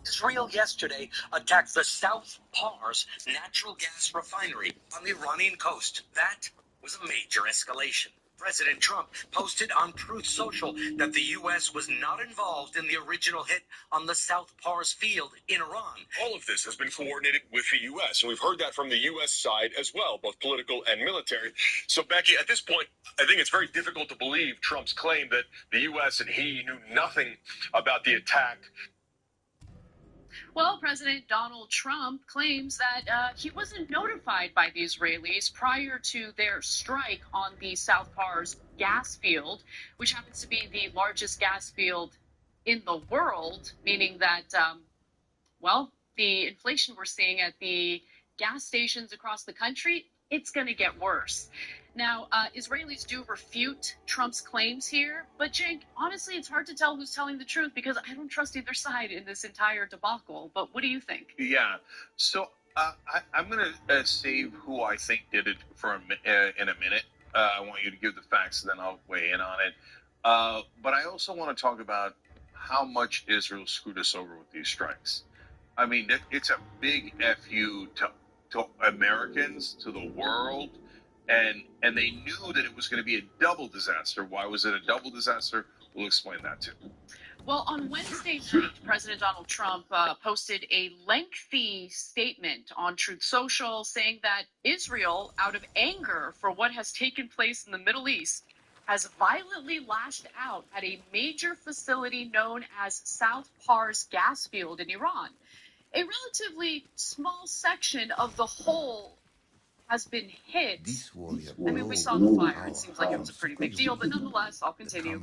Israel yesterday attacked the South Pars natural gas refinery on the Iranian coast. That was a major escalation. President Trump posted on Truth Social that the U.S. was not involved in the original hit on the South Pars field in Iran. All of this has been coordinated with the U.S., and we've heard that from the U.S. side as well, both political and military. So, Becky, at this point, I think it's very difficult to believe Trump's claim that the U.S. and he knew nothing about the attack. Well, President Donald Trump claims that he wasn't notified by the Israelis prior to their strike on the South Pars gas field, which happens to be the largest gas field in the world, meaning that, the inflation we're seeing at the gas stations across the country, it's going to get worse. Now, Israelis do refute Trump's claims here, but Jake, honestly, it's hard to tell who's telling the truth because I don't trust either side in this entire debacle. But what do you think? Yeah, so I'm going to save who I think did it for in a minute. I want you to give the facts, and then I'll weigh in on it. But I also want to talk about how much Israel screwed us over with these strikes. I mean, it's a big FU to Americans, to the world. And they knew that it was going to be a double disaster. Why was it a double disaster? We'll explain that too. Well, on Wednesday night, President Donald Trump posted a lengthy statement on Truth Social saying that Israel, out of anger for what has taken place in the Middle East, has violently lashed out at a major facility known as South Pars gas field in Iran. A relatively small section of the whole has been hit. I mean, we saw the fire. It seems like it was a pretty big deal, but nonetheless, I'll continue.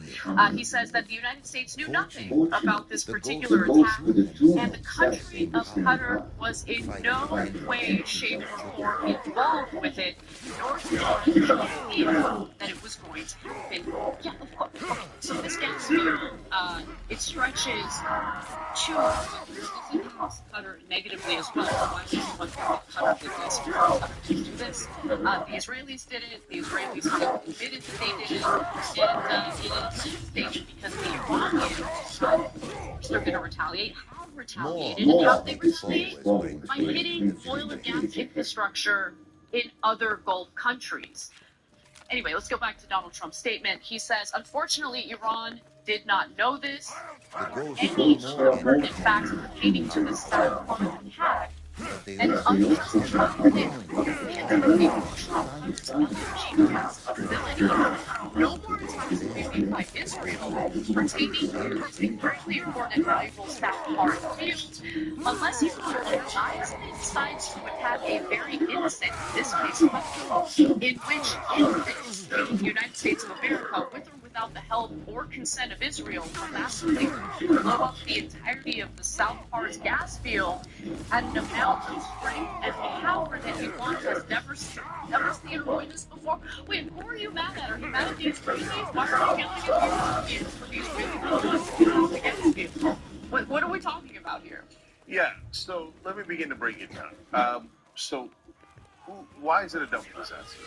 He says that the United States knew nothing about this particular attack, and the country of Qatar was in no way, shape, or form involved with it, nor did it idea that it was going to happen. Yeah, of course. Okay, so this gas field, it stretches to Qatar negatively as well. Why would you want Qatar did this? Qatar didn't do this. The Israelis did it. The Israelis have admitted that they did it. And it is devastating because the Iranians, they're going to retaliate, have retaliated, and how they retaliate by hitting oil and gas infrastructure in other Gulf countries. Anyway, let's go back to Donald Trump's statement. He says, unfortunately, Iran did not know this or any pertinent facts pertaining to the South Pars attack. And unprecedented no more attacks will be made by Israel pertaining to this incredibly important and valuable South Pars field, unless Iran denies and decides to attack a very innocent, in this case, in which the United States of America, with or without the help or consent of Israel, will massively blow up the entirety of the South Pars gas field at an amount of strength and power that Iran has never seen or witnessed before. Wait, who are you mad at? Are you mad at the Israelis? Why are you killing the Israelis against you? What are we talking about here? Yeah, so let me begin to break it down. Why is it a double disaster?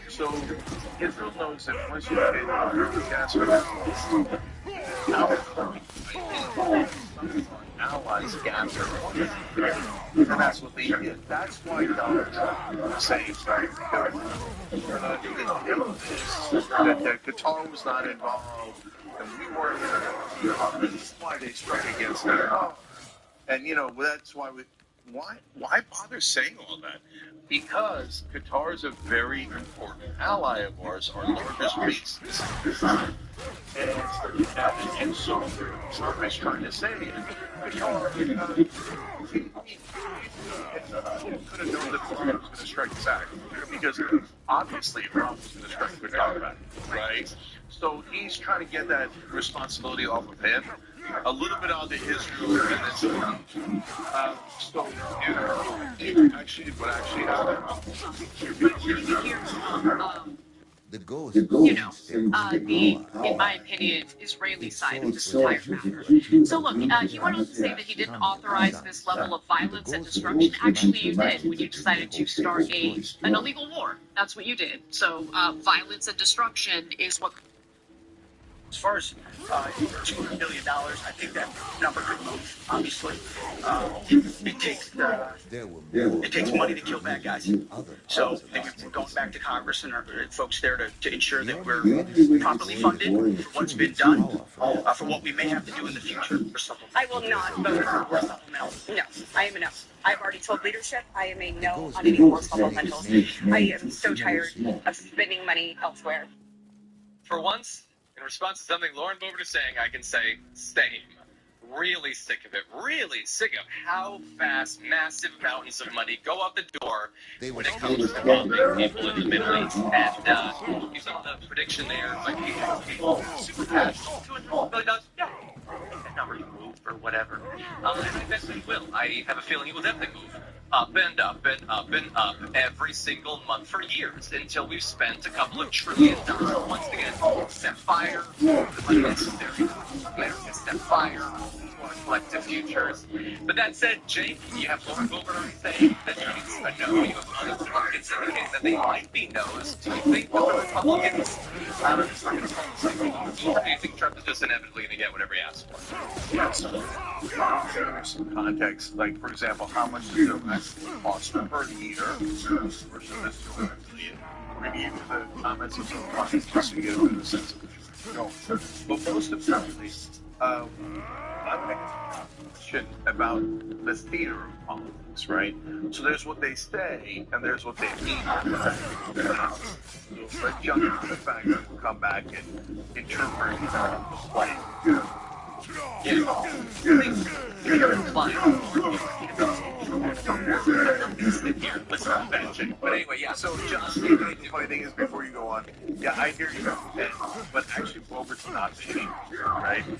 So Israel knows that once you hit the gas allies gather, and that's what they did. That's why Donald Trump is saying that Qatar was not involved, and we weren't involved. This is why they struck against Iran. And that's why why bother saying all that? Because Qatar is a very important ally of ours, our largest base. And so Trump is trying to say Qatar could have known that Iran was going to strike back, because obviously Iran was going to strike Qatar, right? So he's trying to get that responsibility off of him. A little bit onto Israel, and then some. Actually, what actually happened? The in my opinion, Israeli side of this entire matter. So look, he went on to say that he didn't authorize this level of violence and destruction. Actually, you did when you decided to start an illegal war. That's what you did. So violence and destruction is what. As far as $200 billion, I think that number could move, obviously. It takes money to kill bad guys. So we're going back to Congress and our folks there to ensure that we're properly funded for what's been done, for what we may have to do in the future. I will not vote for war supplemental. No, I am a no. I've already told leadership I am a no on any war supplementals. I am so tired of spending money elsewhere. For once, in response to something Lauren Boebert is saying, I can say, same. Really sick of it. Really sick of how fast massive mountains of money go out the door when it comes to bombing people in the Middle East. And you saw the prediction there by people super fast. $200 billion. Yeah. That number move or whatever. And I bet it will. I have a feeling it will definitely move up and up and up and up every single month for years until we've spent a couple of $1 trillion once again. Set fire, unnecessary. America set fire to our collective futures. But that said, Jake, you have Lauren Boebert already saying that she's a no. You have other Republicans indicating that they might be no's. Do you think that the Republicans are just going to do you think Trump is just inevitably going to get whatever he asks for? Yeah, so some context, like for example, how much does it actually cost per year versus this $200 billion? We're going to give you the comments of some clients just to get a bit of a sense of it. No, but most importantly, I'm making a question about the theater of politics, right? So there's what they say, and there's what they mean. So let's jump into the fact that we'll come back and interpret like, You're implying here, listen to that chick. But anyway, yeah, so John, the funny thing is, before you go on, yeah, I hear you, but actually, Boebert's not the right? And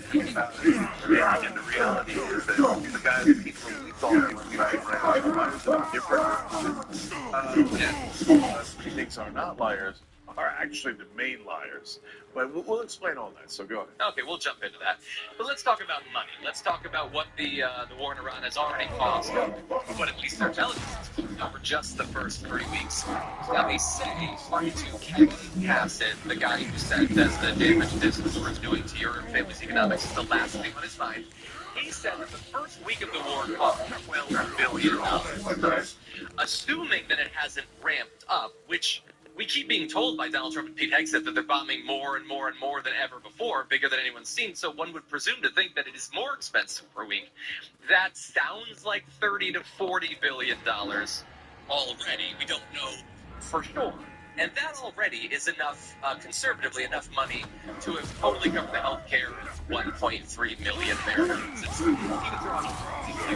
the reality is that the guys that people we thought he would be different critics are not liars, are actually the main liars. But we'll explain all that, so go ahead. Okay, we'll jump into that. But let's talk about money. Let's talk about what the war in Iran has already cost, what at least their intelligence has cost over just the first 3 weeks. Now, they say, according to Kevin Hassett, the guy who said that the damage this war is doing to your family's economics is the last thing on his mind. He said that the first week of the war cost $12 billion. Assuming that it hasn't ramped up, which we keep being told by Donald Trump and Pete Hegseth that they're bombing more and more and more than ever before, bigger than anyone's seen, so one would presume to think that it is more expensive per week. That sounds like $30 to $40 billion already. We don't know for sure. And that already is enough, conservatively enough money to have totally covered the health care of 1.3 million Americans. It's even throwing like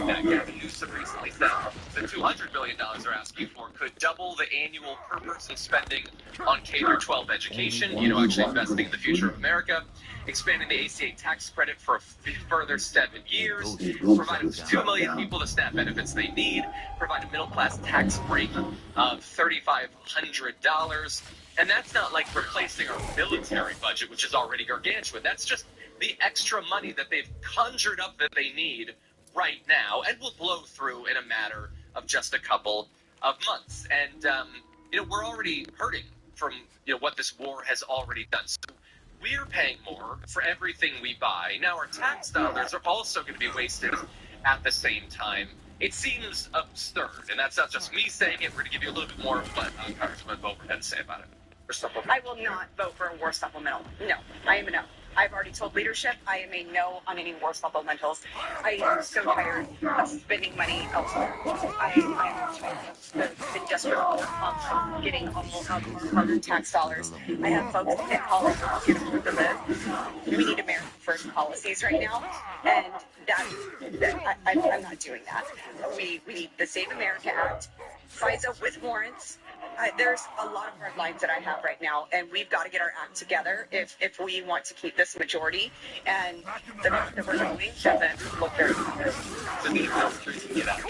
that. Gavin Newsom recently said the $200 billion they're asking for could double the annual per person spending on K-12 education, actually investing in the future of America, expanding the ACA tax credit for a further 7 years, providing 2 million people the SNAP benefits they need, provide a middle-class tax break of $3,500. And that's not like replacing our military budget, which is already gargantuan. That's just the extra money that they've conjured up that they need right now and will blow through in a matter of just a couple of months. And, we're already hurting from, what this war has already done. So we're paying more for everything we buy. Now our tax dollars are also going to be wasted at the same time. It seems absurd, and that's not just me saying it. We're going to give you a little bit more of what Congressman Boebert had to say about it. I will not vote for a war supplemental. No, I am a no. I've already told leadership I am a no on any war supplementals. I am so tired of spending money elsewhere. I am tired of the desperate of getting almost hard tax dollars. I have folks that call us to live. We need America First policies right now, and I'm not doing that. We need the Save America Act, FISA with warrants. There's a lot of hard lines that I have right now, and we've got to get our act together if we want to keep this majority. And the path that we're going doesn't look very good. So the administration get out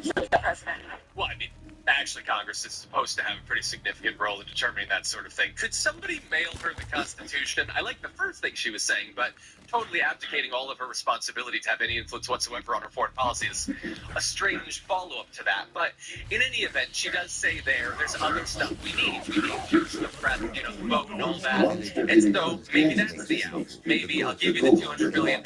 The president. Well, I mean, actually, Congress is supposed to have a pretty significant role in determining that sort of thing. Could somebody mail her the Constitution? I like the first thing she was saying, but totally abdicating all of her responsibility to have any influence whatsoever on her foreign policy is a strange follow-up to that. But in any event, she does say there's other stuff we need. We need the press, the vote and all that. And so maybe that's the out. Maybe I'll give you the $200 billion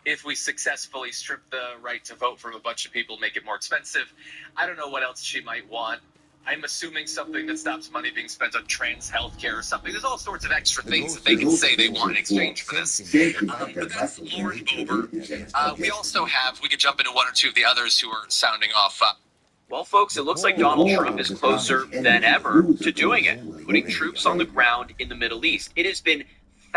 if we successfully strip the right to vote from a bunch of people, make it more expensive. I don't know what else she might want. I'm assuming something that stops money being spent on trans healthcare or something. There's all sorts of extra things that they can say they want in exchange for this. But that's Lauren Boebert. We also have, we could jump into one or two of the others who are sounding off. Well, folks, it looks like Donald Trump is closer than ever to doing it, putting troops on the ground in the Middle East. It has been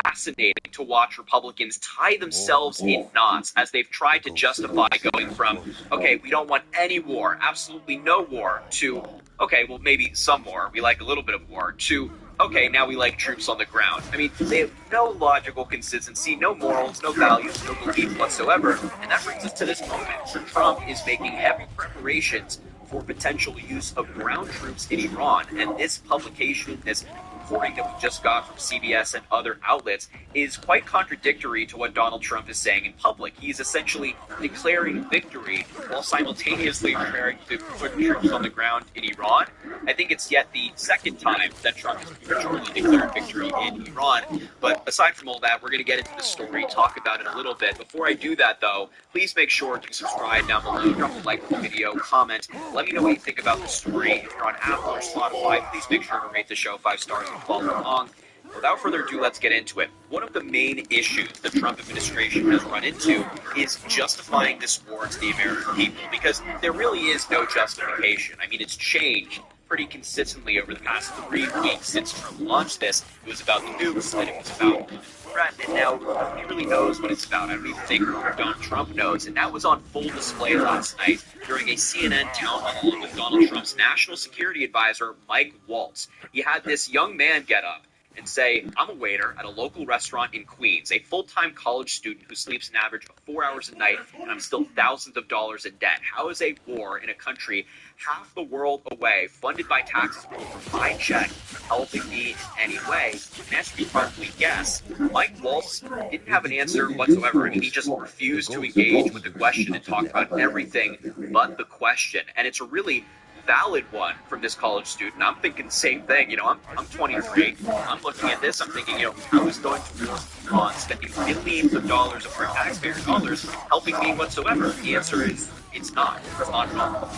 fascinating to watch Republicans tie themselves in knots as they've tried to justify going from, okay, we don't want any war, absolutely no war, to, okay, well, maybe some war, we like a little bit of war, to, okay, now we like troops on the ground. I mean, they have no logical consistency, no morals, no values, no belief whatsoever. And that brings us to this moment where Trump is making heavy preparations for potential use of ground troops in Iran. And this publication, this reporting that we just got from CBS and other outlets is quite contradictory to what Donald Trump is saying in public. He's essentially declaring victory while simultaneously preparing to put troops on the ground in Iran. I think it's yet the second time that Trump has prematurely declared victory in Iran. But aside from all that, we're going to get into the story, talk about it a little bit. Before I do that, though, please make sure to subscribe down below, drop a like on the video, comment, let me know what you think about the story. If you're on Apple or Spotify, please make sure to rate the show 5 stars and follow along. Without further ado, let's get into it. One of the main issues the Trump administration has run into is justifying this war to the American people, because there really is no justification. I mean, it's changed pretty consistently over the past 3 weeks since Trump launched this. It was about the nukes, then it was about the threat, and now nobody really knows what it's about. I don't even think Donald Trump knows, and that was on full display last night during a CNN town hall with Donald Trump's national security advisor, Mike Waltz. He had this young man get up and say, I'm a waiter at a local restaurant in Queens, a full-time college student who sleeps an average of 4 hours a night, and I'm still thousands of dollars in debt. How is a war in a country half the world away, funded by taxes from my check, helping me in any way? And as you can probably guess, Mike Waltz didn't have an answer whatsoever. I mean, he just refused to engage with the question and talk about everything but the question. And it's a really valid one from this college student. I'm thinking the same thing. You know, I'm 23. I'm looking at this. I'm thinking, you know, how is going to war on spending millions of dollars of our taxpayer dollars helping me whatsoever? The answer is it's not. It's not at all.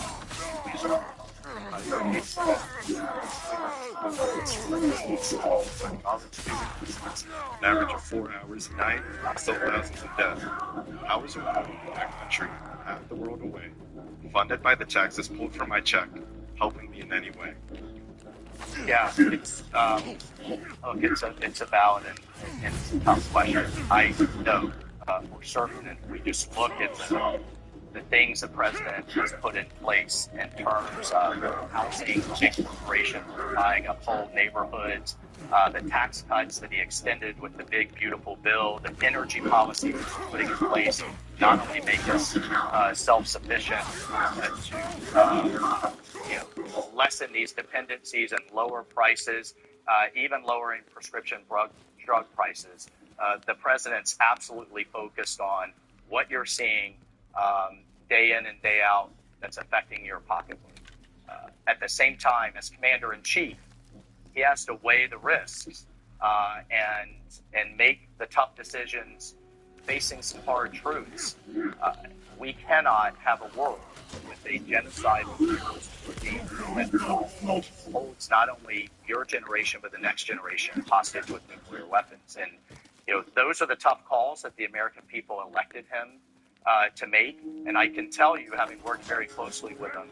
An average of 4 hours a night, still thousands of death. How is a war in a country half the world away, funded by the taxes pulled from my check, helping me in any way? Yeah, it's look, it's a valid and it's a tough question. I know for certain, and we just look at the things the president has put in place in terms of housing, corporations buying up whole neighborhoods, the tax cuts that he extended with the big, beautiful bill, the energy policy that he's putting in place, not only make us self-sufficient, but to lessen these dependencies and lower prices, even lowering prescription drug prices. The president's absolutely focused on what you're seeing day in and day out that's affecting your pocketbook. At the same time, as commander-in-chief, he has to weigh the risks and make the tough decisions facing some hard truths. We cannot have a world with a genocidal regime that holds not only your generation but the next generation hostage with nuclear weapons. And those are the tough calls that the American people elected him to make. And I can tell you, having worked very closely with him,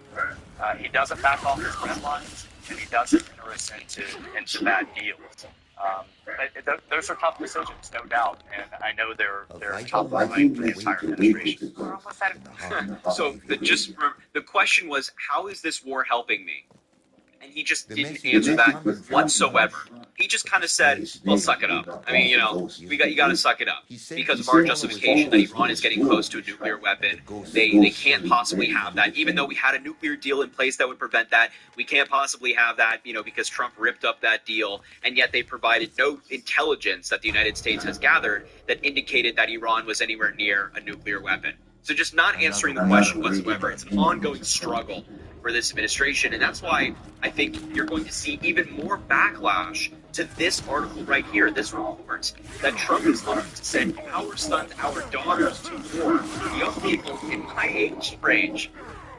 he doesn't back off his red lines, and he doesn't enter us into bad deals. But those are tough decisions, no doubt, and I know they're tough for the entire administration. So the question was, how is this war helping me? And he just didn't answer that whatsoever. He just kind of said, well, suck it up. I mean, you got to suck it up because of our justification that Iran is getting close to a nuclear weapon. They can't possibly have that. Even though we had a nuclear deal in place that would prevent that, we can't possibly have that, because Trump ripped up that deal. And yet they provided no intelligence that the United States has gathered that indicated that Iran was anywhere near a nuclear weapon. So just not answering the question whatsoever. It's an ongoing struggle for this administration, and that's why I think you're going to see even more backlash to this article right here, this report, that Trump is looking to send our sons, our daughters to war, young people in my age range,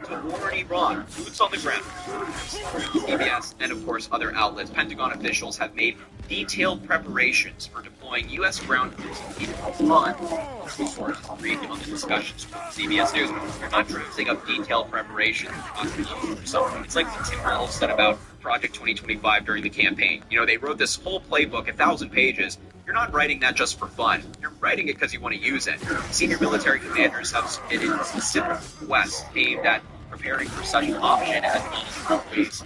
to war in Iran, boots on the ground. CBS and, of course, other outlets, Pentagon officials have made detailed preparations for deploying U.S. ground troops in Iran. Sources briefed on the discussions with CBS News. They're not drafting up detailed preparations for something. It's like what Tim Walz said about Project 2025 during the campaign. You know, they wrote this whole playbook, 1,000 pages. You're not writing that just for fun. You're writing it because you want to use it. Senior military commanders have submitted specific requests aimed at preparing for such an option as well as ways.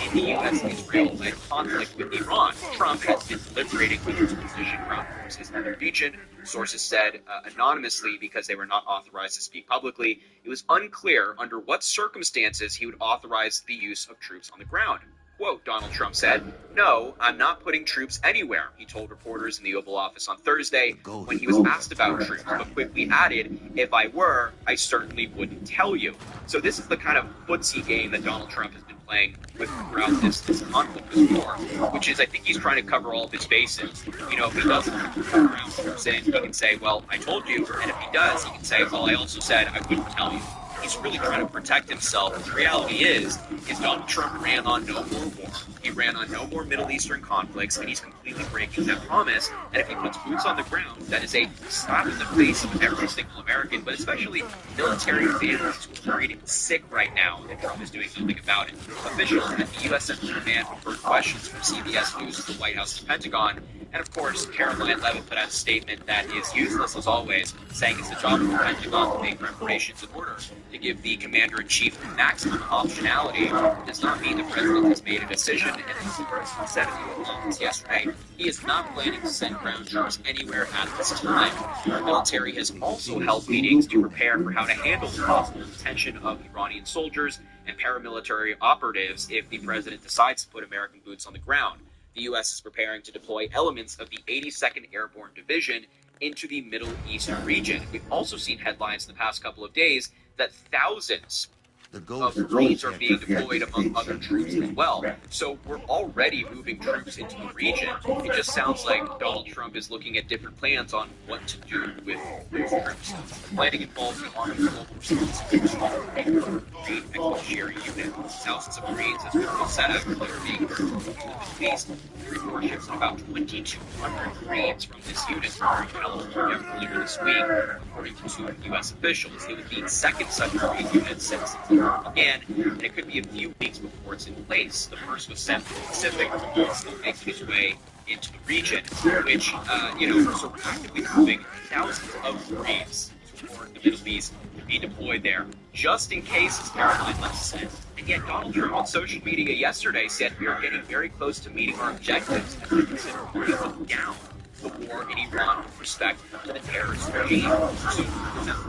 In the U.S.-Israel-led conflict with Iran, Trump has been deliberating with his position ground forces in the region. Sources said anonymously because they were not authorized to speak publicly. It was unclear under what circumstances he would authorize the use of troops on the ground. Quote, Donald Trump said, "No, I'm not putting troops anywhere," he told reporters in the Oval Office on Thursday when he was asked about troops, but quickly added, "If I were, I certainly wouldn't tell you." So this is the kind of footsie game that Donald Trump has been playing with throughout this conflict, this war, which is, I think he's trying to cover all of his bases. You know, if he doesn't have ground troops in, he can say, well, I told you, and if he does, he can say, well, I also said I wouldn't tell you. He's really trying to protect himself. The reality is Donald Trump ran on no more war. He ran on no more Middle Eastern conflicts, and he's completely breaking that promise. And if he puts boots on the ground, that is a slap in the face of every single American, but especially military families who are worried sick right now that Trump is doing nothing about it. Officials at the U.S. Central Command heard questions from CBS News to the White House and Pentagon. And of course, Caroline Leavitt put out a statement that is useless as always, saying it's the job of the Pentagon to make preparations in order to give the commander-in-chief maximum optionality. It does not mean the president has made a decision, and as the president said in the Oval Office yesterday, he is not planning to send ground troops anywhere at this time. Our military has also held meetings to prepare for how to handle the possible detention of Iranian soldiers and paramilitary operatives if the president decides to put American boots on the ground. The U.S. is preparing to deploy elements of the 82nd Airborne Division into the Middle East region. We've also seen headlines in the past couple of days that thousands of Marines are being deployed among other troops as well. So we're already moving troops into the region. It just sounds like Donald Trump is looking at different plans on what to do with those troops. The planning involves the Army's Global Response Marine Expeditionary Unit. Thousands of Marines has been set up that are being moved into the Middle East. 3 warships and about 2,200 Marines from this unit are in California earlier this week, according to 2 U.S. officials. It would be the second such Marine unit since again, and it could be a few weeks before it's in place. The first was sent to the Pacific, still making its way into the region, which, so we're actively moving thousands of Marines toward the Middle East to be deployed there, just in case, as Caroline Leavitt said. And yet Donald Trump on social media yesterday said we are getting very close to meeting our objectives as we consider putting down the war in Iran with respect to the terrorist regime. So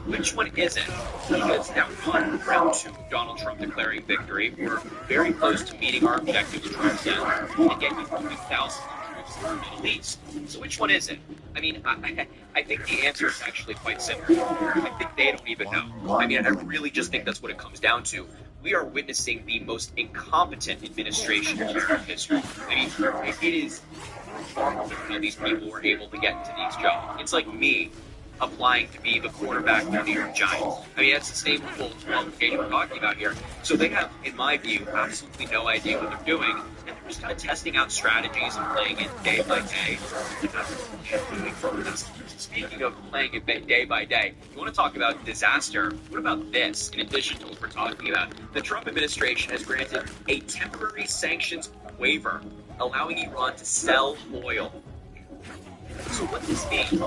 which one is it? Because now we're on round 2 of Donald Trump declaring victory. We're very close to meeting our objectives, Trump said, and yet he's moving thousands of troops to the Middle East. So which one is it? I mean, I think the answer is actually quite simple. I think they don't even know. I mean, I really just think that's what it comes down to. We are witnessing the most incompetent administration in American history. I mean, it is remarkable how these people were able to get into these jobs. It's like me applying to be the quarterback for the New York Giants. I mean, that's the same level of qualification we're talking about here. So they have, in my view, absolutely no idea what they're doing, and they're just kind of testing out strategies and playing it day by day. Speaking of playing it day by day, you want to talk about disaster? What about this, in addition to what we're talking about? The Trump administration has granted a temporary sanctions waiver, allowing Iran to sell oil. So what this means is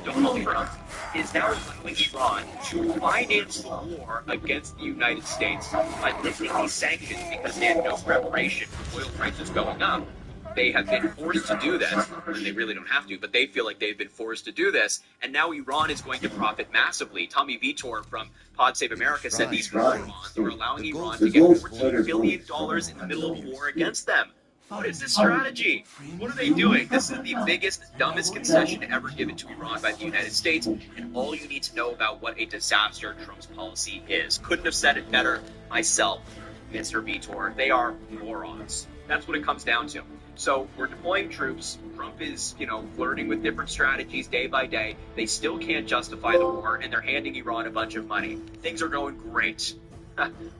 Donald Trump is now allowing Iran to finance the war against the United States by lifting these sanctions because they had no preparation for oil prices going up. They have been forced to do this, and they really don't have to, but they feel like they've been forced to do this, and now Iran is going to profit massively. Tommy Vitor from Pod Save America said these bonds are allowing Iran to get $14 billion in the middle of war against them. What is this strategy? What are they doing? This is the biggest, dumbest concession ever given to Iran by the United States, and all you need to know about what a disaster Trump's policy is. Couldn't have said it better myself, Mr. Vitor. They are morons. That's what it comes down to. So we're deploying troops. Trump is, flirting with different strategies day by day. They still can't justify the war, and they're handing Iran a bunch of money. Things are going great.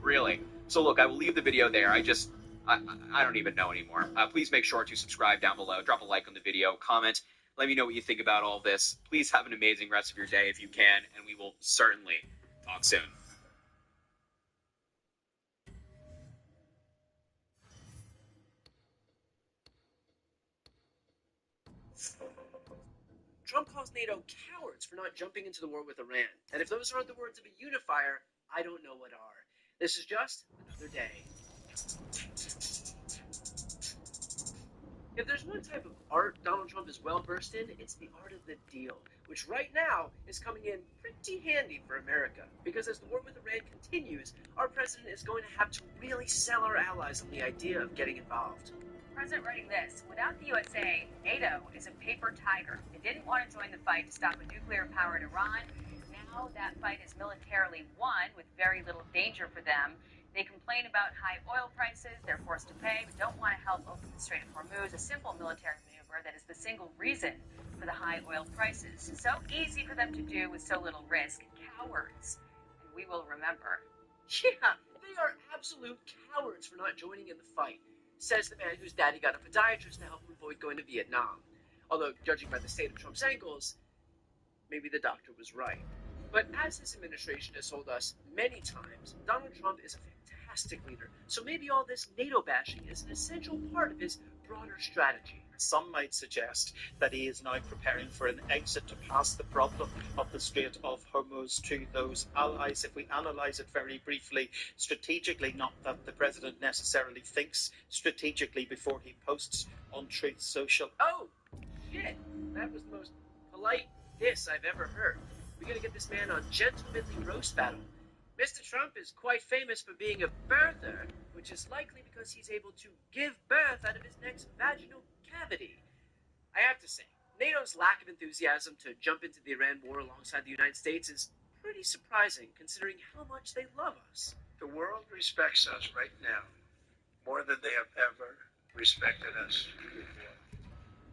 Really. So look, I will leave the video there. I don't even know anymore. Please make sure to subscribe down below. Drop a like on the video. Comment. Let me know what you think about all this. Please have an amazing rest of your day if you can, and we will certainly talk soon. Trump calls NATO cowards for not jumping into the war with Iran. And if those aren't the words of a unifier, I don't know what are. This is just another day. If there's one type of art Donald Trump is well versed in, it's the art of the deal, which right now is coming in pretty handy for America. Because as the war with Iran continues, our president is going to have to really sell our allies on the idea of getting involved. President writing this, without the USA, NATO is a paper tiger. It didn't want to join the fight to stop a nuclear-powered Iran. Now that fight is militarily won with very little danger for them. They complain about high oil prices, they're forced to pay, but don't want to help open the Strait of Hormuz, a simple military maneuver that is the single reason for the high oil prices. So easy for them to do with so little risk. Cowards. And we will remember. Yeah, they are absolute cowards for not joining in the fight, says the man whose daddy got a podiatrist to help him avoid going to Vietnam. Although, judging by the state of Trump's ankles, maybe the doctor was right. But as his administration has told us many times, Donald Trump is a fantastic leader. So maybe all this NATO bashing is an essential part of his broader strategy. Some might suggest that he is now preparing for an exit to pass the problem of the Strait of Hormuz to those allies. If we analyse it very briefly, strategically, not that the president necessarily thinks strategically before he posts on Truth Social. Oh, shit. That was the most polite diss I've ever heard. We're going to get this man on gentlemanly roast battle. Mr. Trump is quite famous for being a birther, which is likely because he's able to give birth out of his next vaginal cavity. I have to say, NATO's lack of enthusiasm to jump into the Iran war alongside the United States is pretty surprising, considering how much they love us. The world respects us right now more than they have ever respected us before.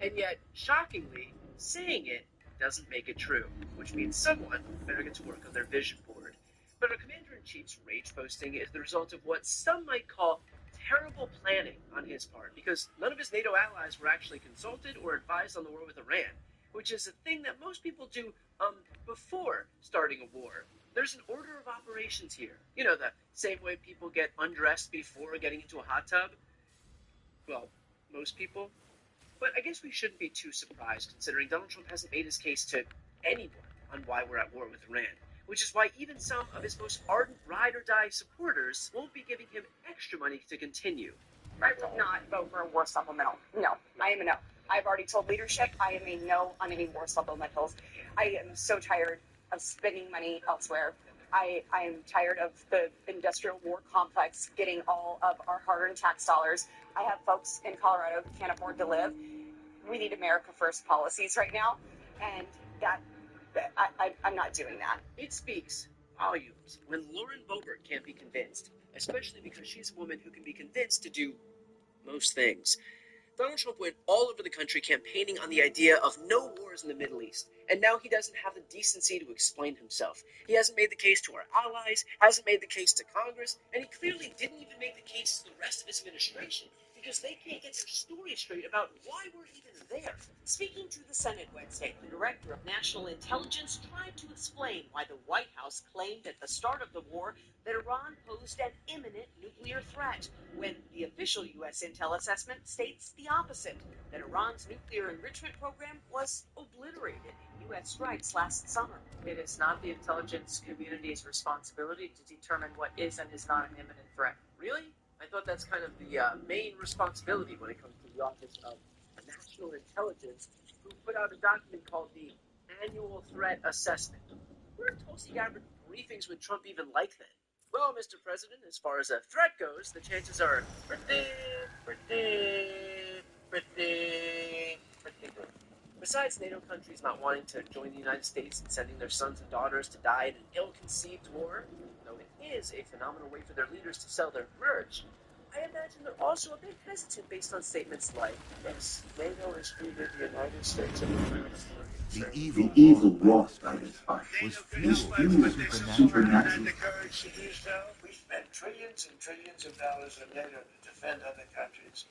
And yet, shockingly, saying it doesn't make it true, which means someone better get to work on their vision board. But our commander-in-chief's rage posting is the result of what some might call terrible planning on his part, because none of his NATO allies were actually consulted or advised on the war with Iran, which is a thing that most people do before starting a war. There's an order of operations here. You know, the same way people get undressed before getting into a hot tub. Well, most people. But I guess we shouldn't be too surprised, considering Donald Trump hasn't made his case to anyone on why we're at war with Iran, which is why even some of his most ardent ride-or-die supporters won't be giving him extra money to continue. I will not vote for a war supplemental. No, I am a no. I've already told leadership I am a no on any war supplementals. I am so tired of spending money elsewhere. I am tired of the industrial war complex getting all of our hard-earned tax dollars. I have folks in Colorado who can't afford to live. We need America First policies right now, and I'm not doing that. It speaks volumes when Lauren Boebert can't be convinced, especially because she's a woman who can be convinced to do most things. Donald Trump went all over the country campaigning on the idea of no wars in the Middle East, and now he doesn't have the decency to explain himself. He hasn't made the case to our allies, hasn't made the case to Congress, and he clearly didn't even make the case to the rest of his administration, because they can't get their story straight about why we're even there. Speaking to the Senate Wednesday, the Director of National Intelligence tried to explain why the White House claimed at the start of the war that Iran posed an imminent nuclear threat, when the official U.S. intel assessment states the opposite, that Iran's nuclear enrichment program was obliterated in U.S. strikes last summer. It is not the intelligence community's responsibility to determine what is and is not an imminent threat. Really? I thought that's kind of the main responsibility when it comes to the Office of National Intelligence, who put out a document called the Annual Threat Assessment. Where Tulsi Gabbard briefings with Trump even like that? Well, Mr. President, as far as a threat goes, the chances are pretty good. Besides NATO countries not wanting to join the United States and sending their sons and daughters to die in an ill-conceived war, though it is a phenomenal way for their leaders to sell their merch, I imagine they're also a bit hesitant based on statements like this. NATO has treated the United States of America The evil wrought by this fight was fueled fueled by by supernatural. the courage to do so. We spent trillions and trillions of dollars on NATO to defend other countries.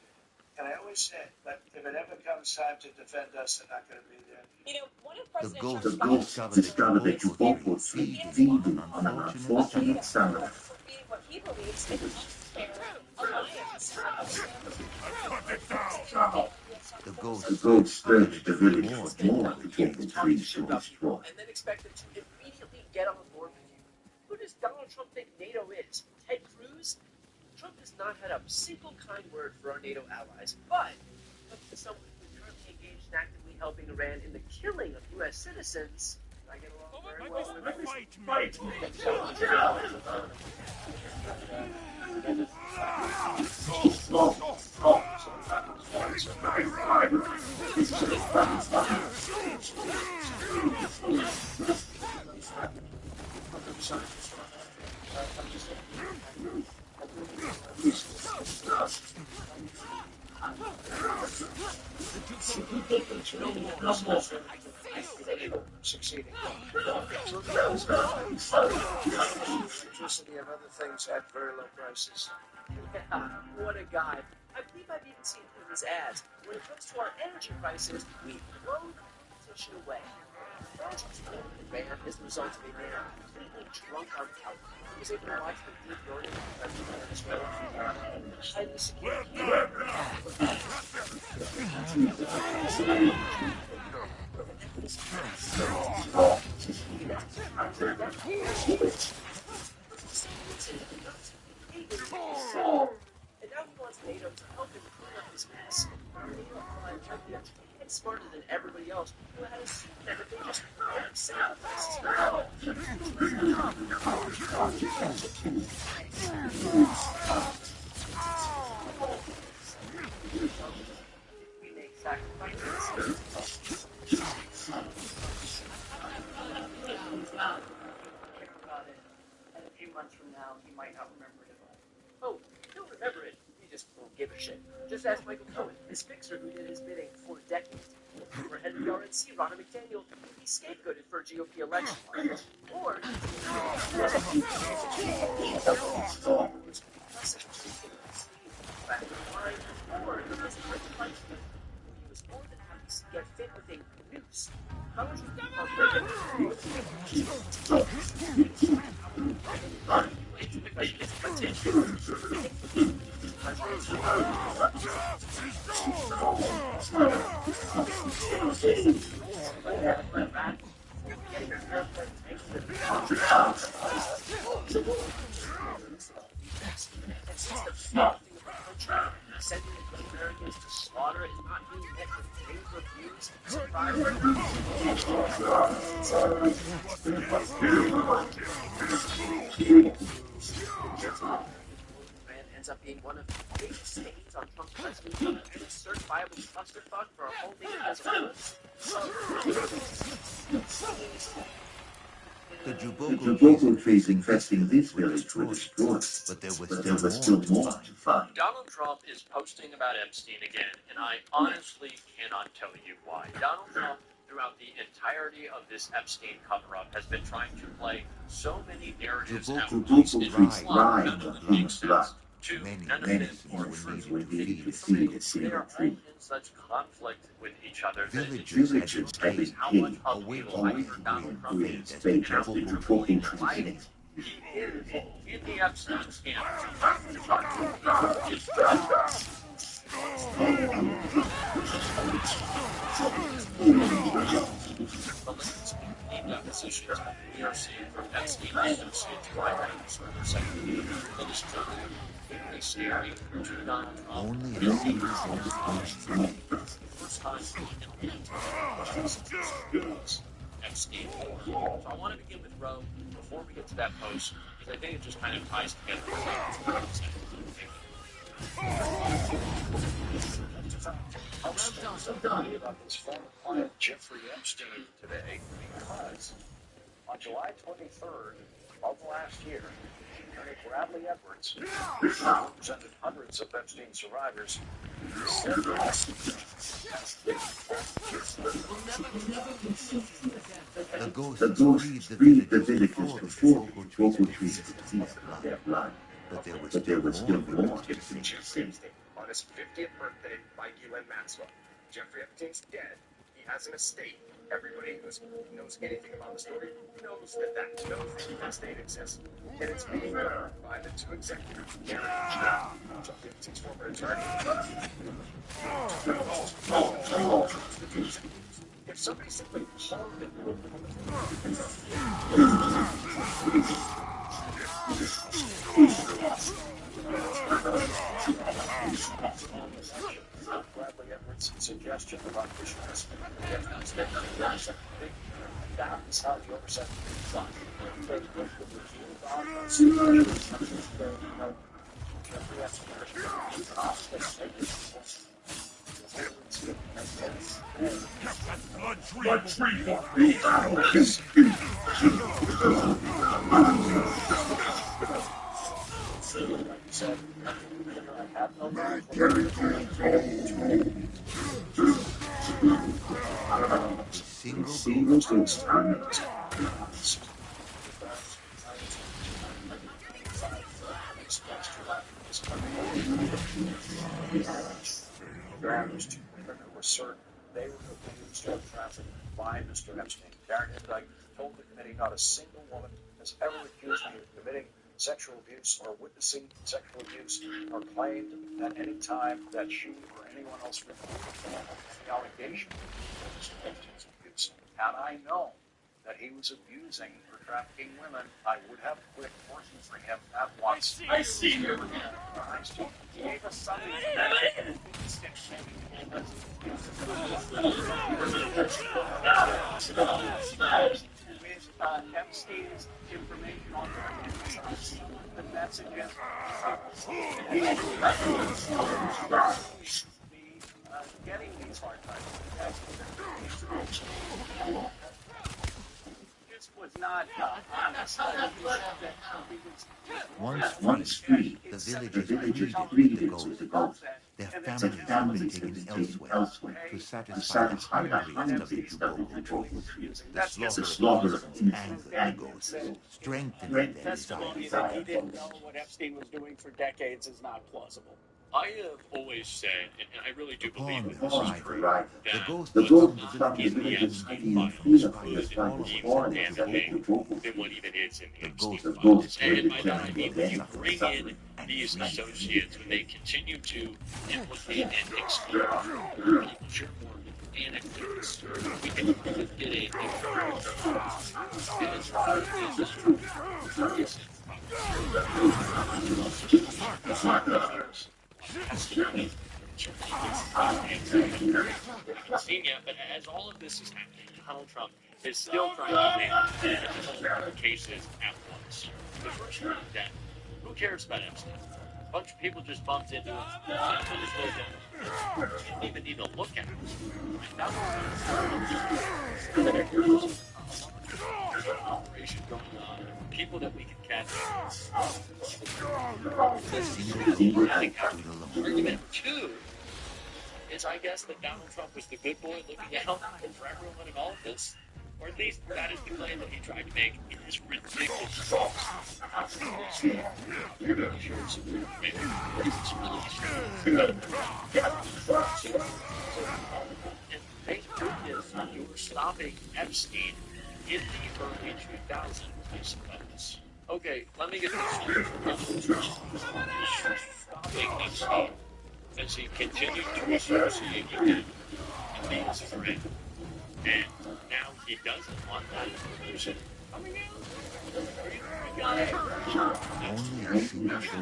And I always said, but if it ever comes time to defend us, they're not going to be there. You know, one of The President ghost Trump's discovered that Juboko was feeding on an unfortunate salad. being what he believes an unfair alliance. The ghost urged the village for more to get the trees to destroy. And then expected to immediately get on board with you. Who does Donald Trump think NATO is? Ted Cruz? Trump has not had a single kind word for our NATO allies, but to someone who's currently engaged in actively helping Iran in the killing of U.S. citizens, I get along very well with Succeeding. Electricity and other things at very low prices. Yeah, what a guy. I believe I've even seen him in his ads. When it comes to our energy prices, we blow the competition away. Donald Trump's win in Iran is the result of a man completely drunk on power. He was able to watch the deep burning of Venezuela from a highly secure and now he wants NATO to help him clean up his mess. Our NATO allies are the and smarter than everybody else who had assumed that if they just sacrifices we make sacrifices. About it, and a few months from now, he might not remember it at all. Oh, he'll remember it. He just won't give a shit. Just ask Michael Cohen, his fixer who did his bidding for decades. Former head of the RNC, Ronna McDaniel, would be scapegoated for a GOP election. Or he was more than happy to get fit with a noose. Sending Americans to slaughter is not being met with rave reviews, Iran ends up being one of the biggest stains on Trump's presidency and a certifiable clusterfuck for our whole nation as a whole. The Juboko phase infesting this village were destroyed, but there was still more to find. Donald Trump is posting about Epstein again, and I honestly cannot tell you why. Donald Trump, throughout the entirety of this Epstein cover-up, has been trying to play so many narratives out once in his life, none of them make sense. Two, none of them are fruitful and feed. They are all in such conflict with each other that it just shows how much of a liar Donald Trump is. And how talking to he is in the Epstein scandal. The latest depositions we are seeing from Epstein associates primaries for their second that is truly scary to Donald Trump. Only a series of First time Epstein. So I want to begin with Roe before we get to that post, because I think it just kind of ties together. I'm talking about his former client Jeffrey Epstein today because on July 23rd of last year, Attorney Bradley Edwards, who represented hundreds of Epstein survivors, said The ghosts freed the villagers before the Juboko trees could cease their blood. But there were still more victims to save. On his 50th birthday by Ghislaine Maxwell. Jeffrey Epstein's dead. He has an estate. Everybody who knows anything about the story knows that estate exists. And it's being run by the two executives, Gary and Jeffrey Epstein's former attorney. If somebody simply called it Bradley Edwards' suggestion about missionaries. That is how the oversight is done. Single ghost There's two women who were certain they were abused or trafficked by Mr. Epstein. Karen Dyke told the committee not a single woman has ever accused me of committing sexual abuse or witnessing sexual abuse or claimed at any time that she or anyone else reported the allegation of Mr. Epstein's abuse. Had I known that he was abusing or trafficking women, I would have quit working for him at once. I see you. He gave us something. With Epstein's information on the messages, getting these hard times. This was not honest. Once free, the villagers freed the ghosts. Their families have been taken elsewhere to satisfy the hungries of the Juboko trees. The slaughter of anger the ghosts, strengthened their Testimony that he didn't know what Epstein was doing for decades is not plausible. I have always said, and I really do believe Upon it, their arrival, the that ghosts what's found not in the Epstein files could even damage than what even is in the Epstein files. And by that I mean when you bring in these associates, when they continue to implicate and exploit people, share more anecdotes, we can get seen yet, but as all of this is happening, Donald Trump is still trying to make multiple cases at once. The first one is that who cares about Epstein? A bunch of people just bumped into him. You didn't even need to look at him. Operation going on. People that we can catch. Argument two is, I guess, that Donald Trump was the good boy looking out for everyone in all of this. Or at least that is the claim that he tried to make in his ridiculous and thank goodness you were stopping Epstein in the early 2000s, I suppose. Okay, let me get this straight. Stopping Epstein as he continued to associate with him and be his friend. And now he doesn't want that person coming in. Are you the guy?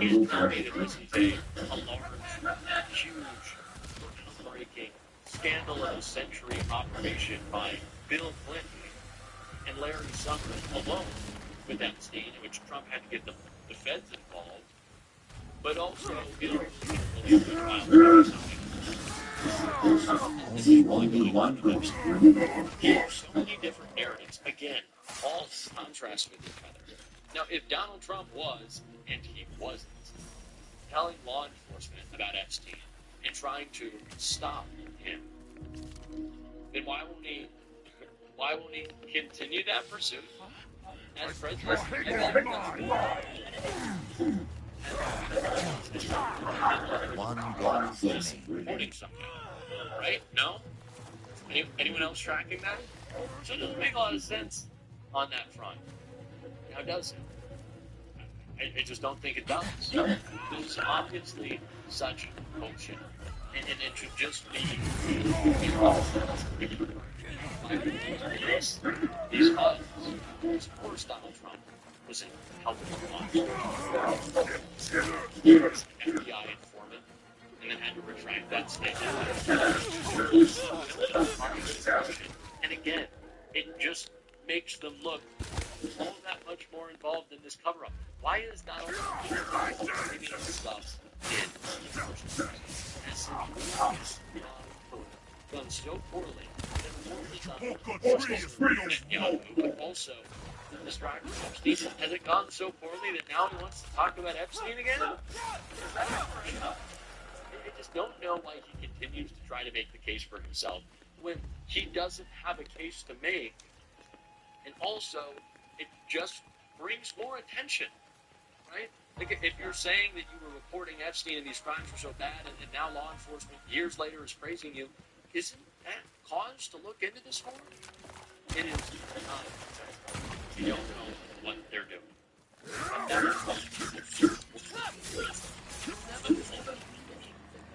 You can't tell me that this is a large, huge, breaking scandal of the century operation by Bill Clinton and Larry Summers alone with Epstein, in which Trump had to get the feds involved, but also only one ghost. So many different narratives, again, all contrast with each other. Now, if Donald Trump was, and he wasn't, telling law enforcement about Epstein and trying to stop him, then why won't he continue that pursuit as president? One galaxy remains. Reporting something, right? No? Anyone else tracking that? So it doesn't make a lot of sense on that front. Now, does it? I just don't think it does. This is obviously such bullshit. And it should just be these funds. Of course, Donald Trump was in helping FBI informant and then had to retract that statement. And again, it just makes them look all that much more involved in this cover-up. Why is Donald Trump bringing stuff in the first place? Has done so poorly. But also distracted Epstein. Has it gone so poorly that now he wants to talk about Epstein again? I just don't know why he continues to try to make the case for himself when he doesn't have a case to make. And also, it just brings more attention, right? Like if you're saying that you were reporting Epstein and these crimes were so bad, and now law enforcement years later is praising you, isn't that cause to look into this more? It is not. You don't know what they're doing.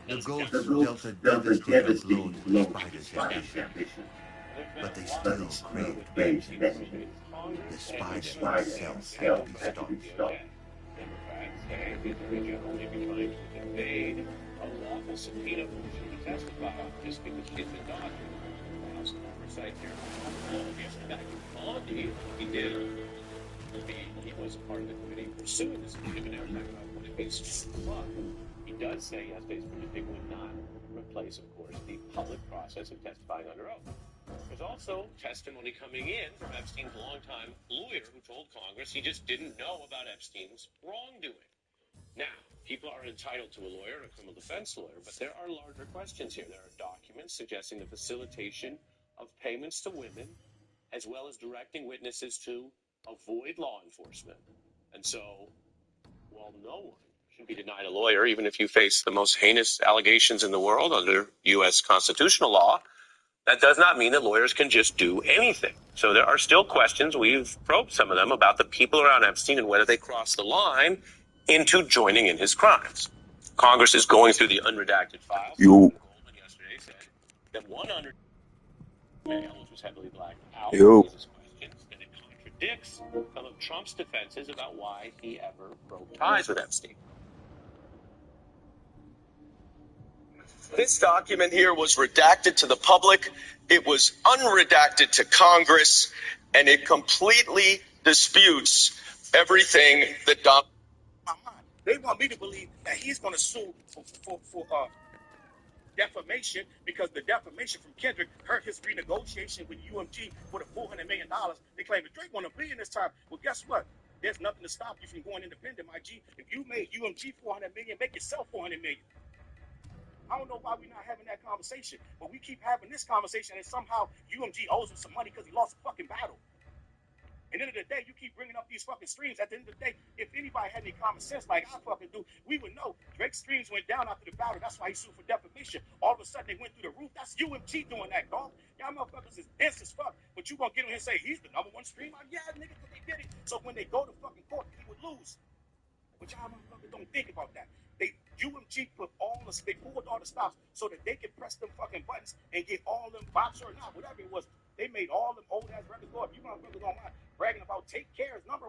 The ghosts dealt a devastating blow to the Spiders' ambition, but they still craved vengeance. The Spider himself had to be stopped. Democrats say the Attorney General may be trying to evade a lawful subpoena for her to testify just because she's been dodging House Oversight Chairman back in Bondi. He did. He was a part of the committee pursuing this subpoena. Now we're talking about what it means to law. He does say yesterday's briefing would not replace, of course, the public process of testifying under oath. There's also testimony coming in from Epstein's longtime lawyer who told Congress he just didn't know about Epstein's wrongdoing. Now, people are entitled to a lawyer, a criminal defense lawyer, but there are larger questions here. There are documents suggesting the facilitation of payments to women, as well as directing witnesses to avoid law enforcement. And so, while no one should be denied a lawyer, even if you face the most heinous allegations in the world under U.S. constitutional law, that does not mean that lawyers can just do anything. So there are still questions, we've probed some of them, about the people around Epstein and whether they crossed the line into joining in his crimes. Congress is going through the unredacted files. Goldman yesterday said that 100 mail, which was heavily blacked out, raises questions, and it contradicts some of Trump's defenses about why he ever broke ties with Epstein. This document here was redacted to the public. It was unredacted to Congress, and it completely disputes everything that Donald. They want me to believe that he's going to sue for defamation because the defamation from Kendrick hurt his renegotiation with UMG for the $400 million. They claim that Drake won $1 billion this time. Well, guess what? There's nothing to stop you from going independent, my G. If you made UMG $400 million, make yourself $400 million. I don't know why we're not having that conversation, but we keep having this conversation, and somehow UMG owes him some money because he lost a fucking battle. At the end of the day, you keep bringing up these fucking streams. At the end of the day, if anybody had any common sense like I fucking do, we would know Drake's streams went down after the battle. That's why he sued for defamation. All of a sudden, they went through the roof. That's UMG doing that, dog. Y'all motherfuckers is dense as fuck. But you gonna get on here and say he's the #1 streamer? Yeah, nigga, because they did it. So when they go to fucking court, he would lose. But y'all motherfuckers don't think about that. UMG they pulled all the stops so that they could press them fucking buttons and get all them bots or not, whatever it was. They made all them old ass records go up. You motherfuckers don't mind bragging about Take Care is #1,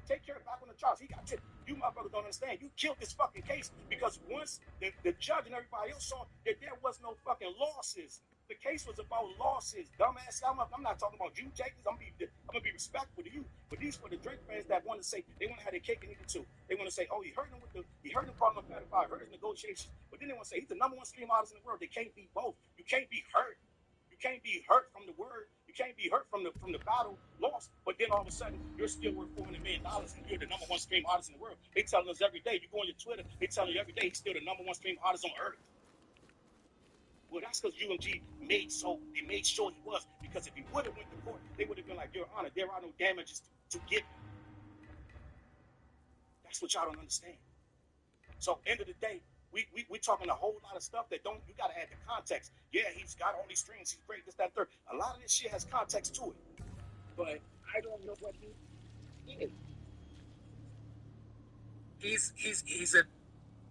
Take Care back on the charts. He got tipped. You motherfuckers don't understand. You killed this fucking case because once the judge and everybody else saw that there was no fucking losses. The case was about losses, dumbass. I'm not talking about you, Jake. I'm gonna be respectful to you. But these were the Drake fans that want to say they want to have their cake and eat it too. They want to say, oh, he heard him calling him a pedophile, heard his negotiations. But then they want to say he's the #1 stream artist in the world. They can't be both. You can't be hurt. You can't be hurt from the word. You You can't be hurt from the battle lost, but then all of a sudden you're still worth $400 million and you're the number one stream artist in the world. They telling us every day. You go on your Twitter, they telling you every day he's still the number one stream artist on earth. Well, that's because UMG made sure he was. Because if he would have went to court, they would have been like, Your Honor, there are no damages to give you. That's what y'all don't understand. So, end of the day, we talking a whole lot of stuff that you got to add the context. Yeah, he's got all these streams. He's great, this, that, third. A lot of this shit has context to it. But I don't know what he is. He's an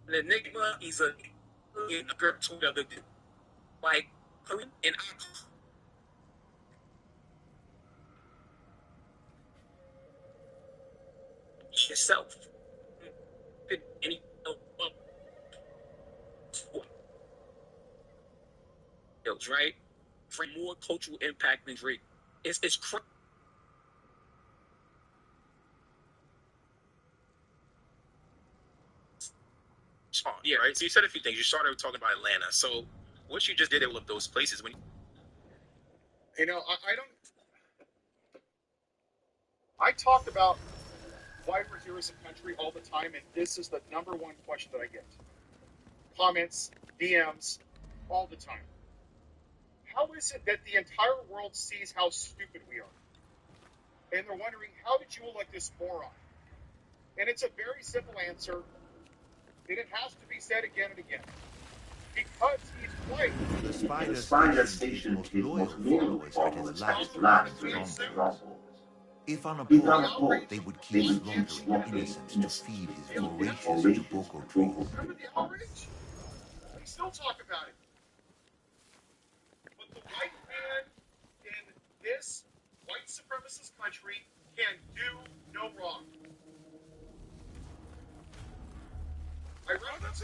enigma. He's a between other like and yourself. Any right? For more cultural impact than Drake. It's crazy. Yeah, right. So you said a few things. You started talking about Atlanta. So what you just did at all of those places when I don't. I talk about why we're here as a country all the time, and this is the number one question that I get. Comments, DMs, all the time. How is it that the entire world sees how stupid we are? And they're wondering, how did you elect this moron? And it's a very simple answer, and it has to be said again and again. Because he's white. The spider station most loyal followers at his last stronghold. If unopposed, they would keep slaughtering innocents to feed his voracious tobacco trees. Remember the outrage? We still talk about it. But the white man in this white supremacist country can do no wrong. I read this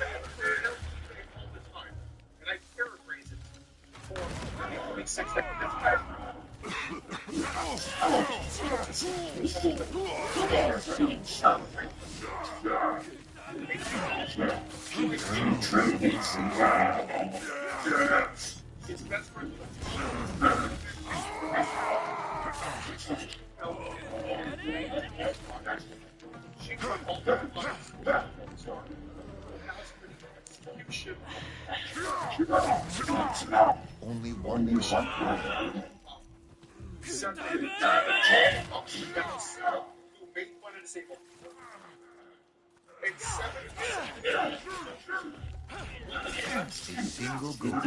all the time, and I paraphrase it for 26 seconds. His best friend. Only one person. A single goat.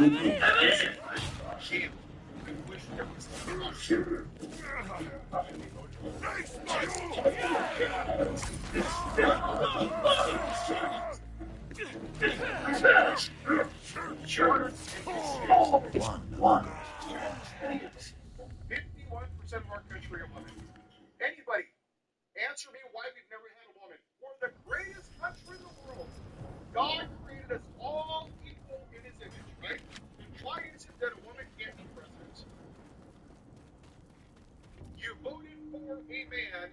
One. 51% of our country are women. Anybody, answer me why we've never had a woman. We're the greatest country in the world. God created us all equal in his image, right? Why is it that a woman can't be president? You voted for a man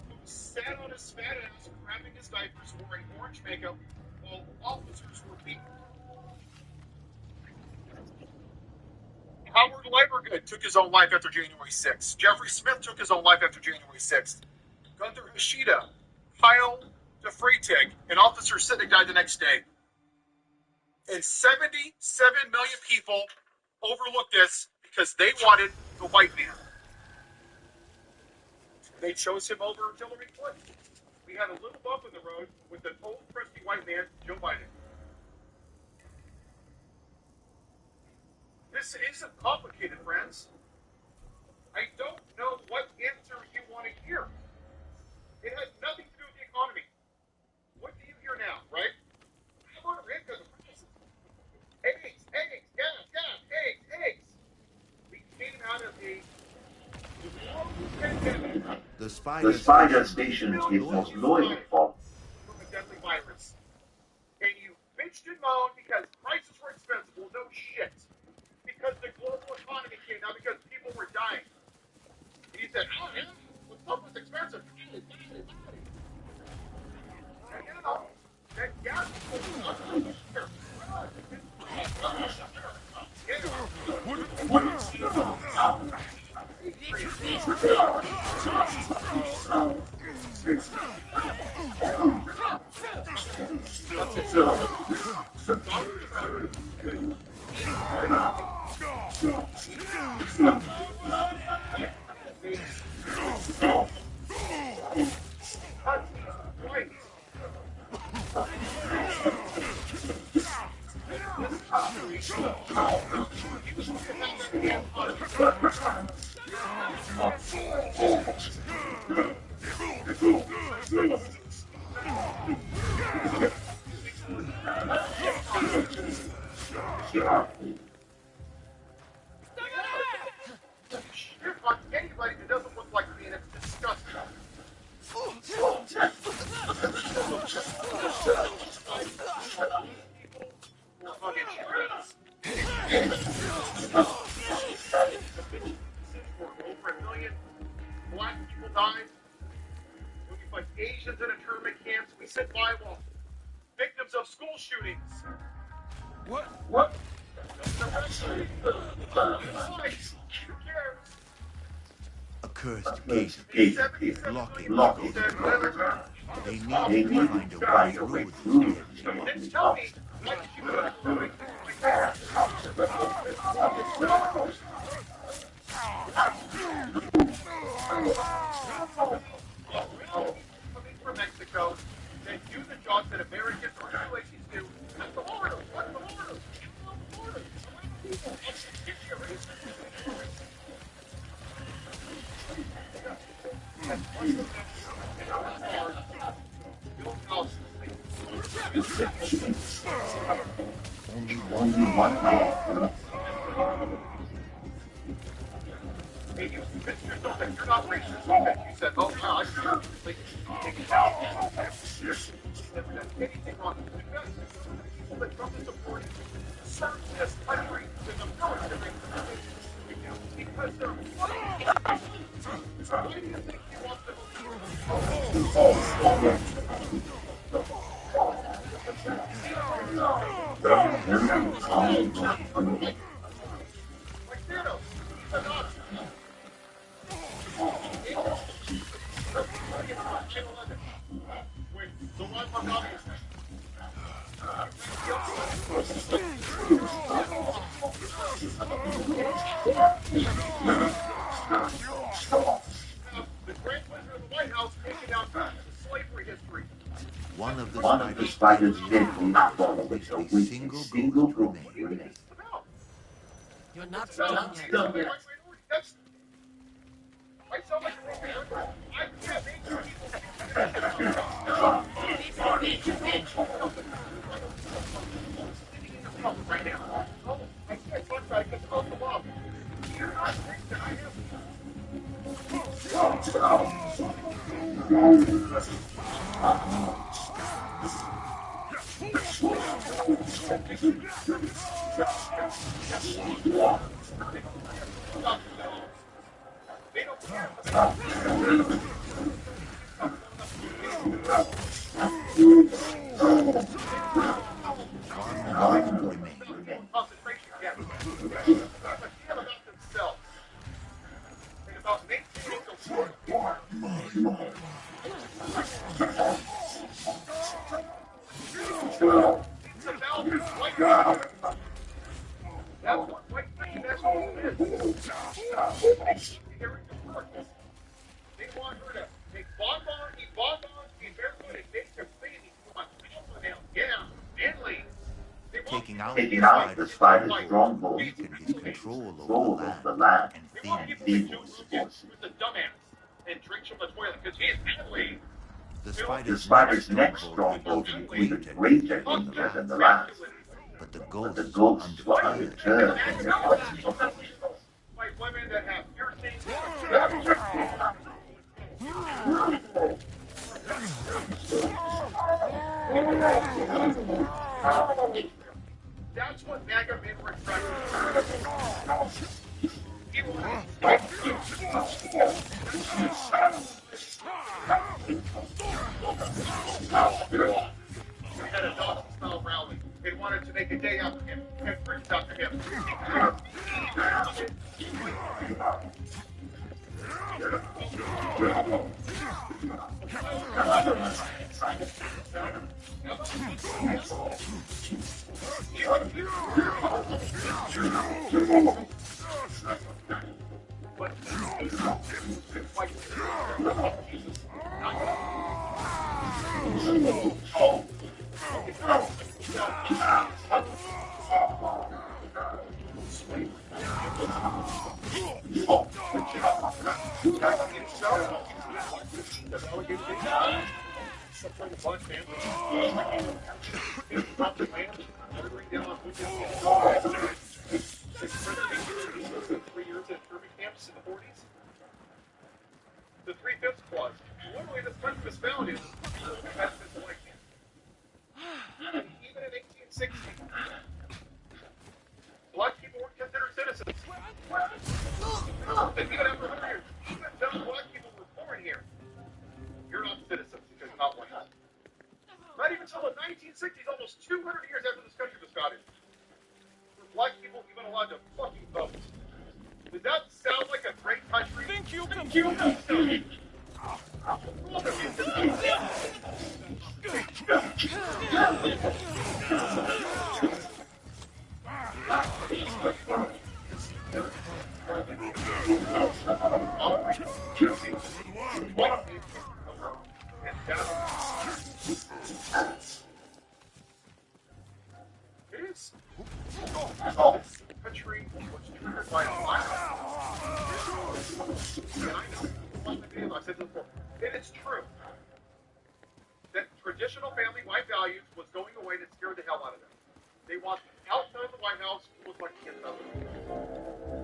who sat on his fat ass, crapping his diapers, wearing orange makeup, while officers were beaten. Howard Leibergood took his own life after January 6th. Jeffrey Smith took his own life after January 6th. Gunther Hashida, Kyle DeFreitig, an officer Siddick died the next day. And 77 million people overlooked this because they wanted the white man. They chose him over Hillary Clinton. We had a little bump in the road with an old, crusty white man, Joe Biden. This isn't complicated, friends. I don't know what answer you want to hear. It has nothing to do with the economy. What do you hear now, right? How about rent the prices? Eggs, eggs. We came out of a global pandemic. The spider station is most loyal for From a deadly virus. And you bitched and moaned because prices were expensive. Well, no shit. Because the global economy came down because people were dying. And you said, oh, yeah, well, stuff was expensive. And now, that gas is up. Anybody that doesn't look like me, and it's disgusting. Over 1 million black people died. When we put Asians in internment camps, we sent bylaw. Victims of school shootings. What? Accursed gate blocking the gold. They need to find a way through this deadly. Then tell me, why did you go to coming from Mexico that do the jobs that Americans or Americans do at the border. What's the border? The border. Only one man. Hey, you convinced yourself that you're not racist because you said, oh, wow, I see. Take it out. Never done anything wrong. The best people that Trump is supporting serve this country with the military because they're white. Why do you think he wants One of the spider's deadly follows which a single ghost remains. You're not done yet. I sound like a robot. I can't make people right now. Oh, I can't talk about it because of the law. You're not that I have. They don't care. Concentration camps. But care about themselves. And about maintaining the war. It's about white people. That's what white nationalism is. They want her to take bonbons, eat bonbons, be barefoot, and make their baby. Want alpha male, yeah, manly. Taking out the spider's stronghold weakened his control over the land and thinned these forces. With the dumbass and drinks from the toilet because he is manly. The spider's next stronghold was even greater than the last. But the ghosts were undeterred. Like women that have piercings. That's what MAGA men were We had a Dawson-style rally. They wanted to make a day after him and bridges after him. The 3/5 clause. Literally, this country was founded for the benefits of white man. And even in 1860, black people weren't considered citizens. And even after 100 years, even though black people were born here, you're not citizens because you're not white. Not even until the 1960s, almost 200 years after this country was founded, were black people even allowed to fucking vote. Does that sound like a great country? Think you can It is. This country was triggered by a violence. And I know, I said this before, it is true that traditional family white values was going away and it scared the hell out of them. They want outside the White House was like the inside.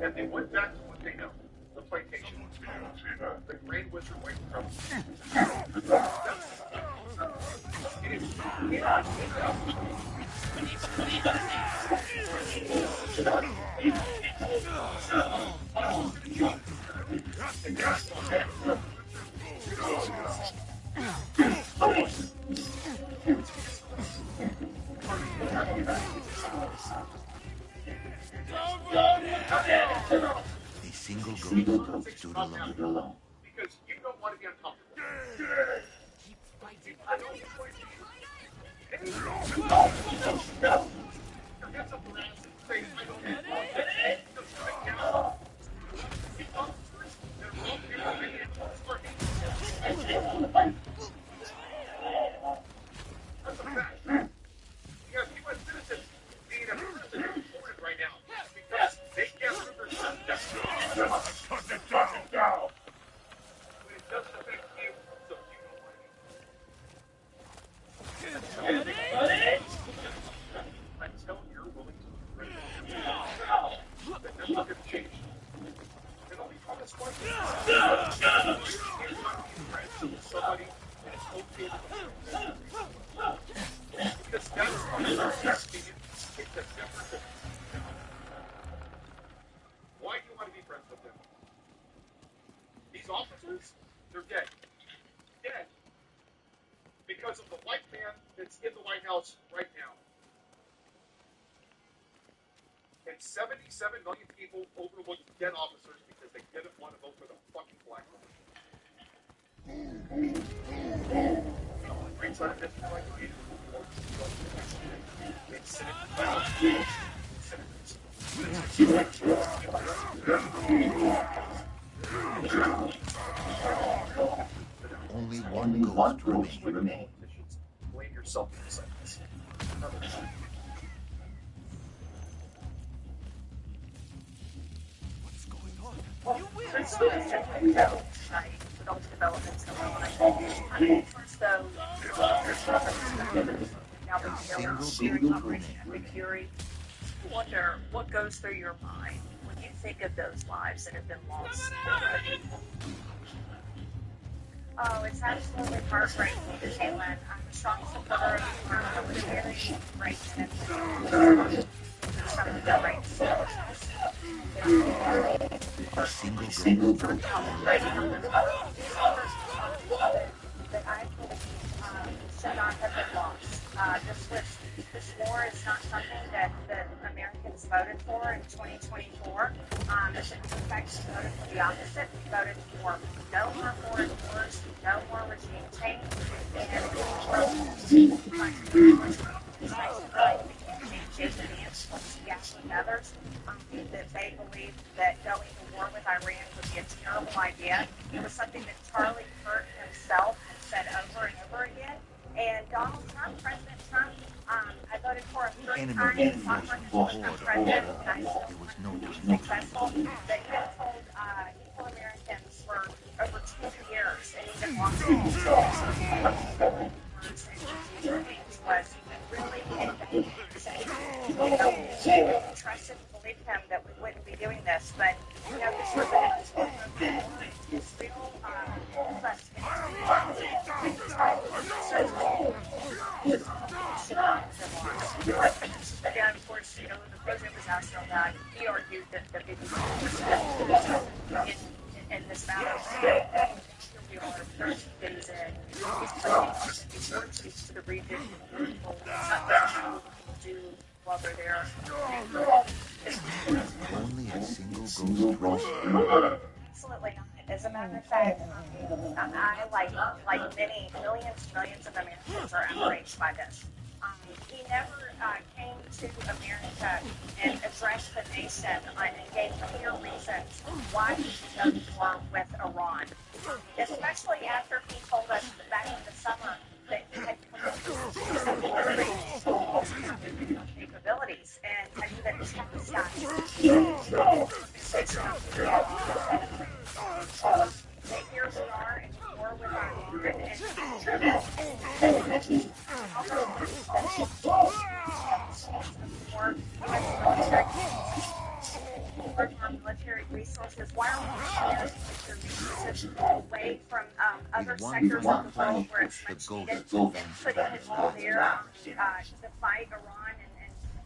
And they went back to what they know, the plantation. The Grand Wizard White Trouble. A single ghost stood alone. Because you don't want to be uncomfortable. Keep fighting. That's a fact. You have U.S. citizens being a prison right now because they can't prove their citizenship. But it doesn't affect you, so you don't want to. Until you're willing to surrender, then nothing can change. And only from this point, somebody that is okay with because that's it's a different thing. Why do you want to be friends with them? These officers, they're dead. Dead. Because of the white man that's in the White House right now. And 77 million people overlooked dead officers because they didn't want to vote for the fucking black man. On the great side of history like you, Only one ghost remained. Blame yourself for this sentence. What's going on? You win. With all the developments going on, first though, now that you're steering Operation Epic Fury, I wonder what goes through your mind when you think of those lives that have been lost. Oh, it's absolutely heartbreaking, Caitlin. I'm a strong supporter of the military rights and some of the rights. A single ghost That I should not have been lost. This war is not something that Americans voted for in 2024. In fact, we voted for the opposite. We voted for no more foreign wars, no more regime change. Others that they believed that going to war with Iran would be a terrible idea. It was something that Charlie Kirk himself had said over and over again. And Donald Trump, President Trump, I voted for him 3 times. Enemy forces poured President, over. and I still There was no time to successful. But he told Americans for over 2 years, and even longer, was really trusted and believed him that we wouldn't be doing this. But this was of course, the president was asked on that. He argued that it was in this matter. Here we are, 13 days in. He's claiming to the region do while they're there. Only a single ghost trace. Absolutely not. As a matter of fact, I, like many millions of Americans, are outraged by this. He never came to America and addressed the nation and gave clear reasons why he should go to war with Iran. Especially after he told us back in the summer that he had capabilities and had even chastised here we are in war with Iran our military resources. Why are we sharing military resources away from other sectors of the world where it's much needed, and putting it all there to fight Iran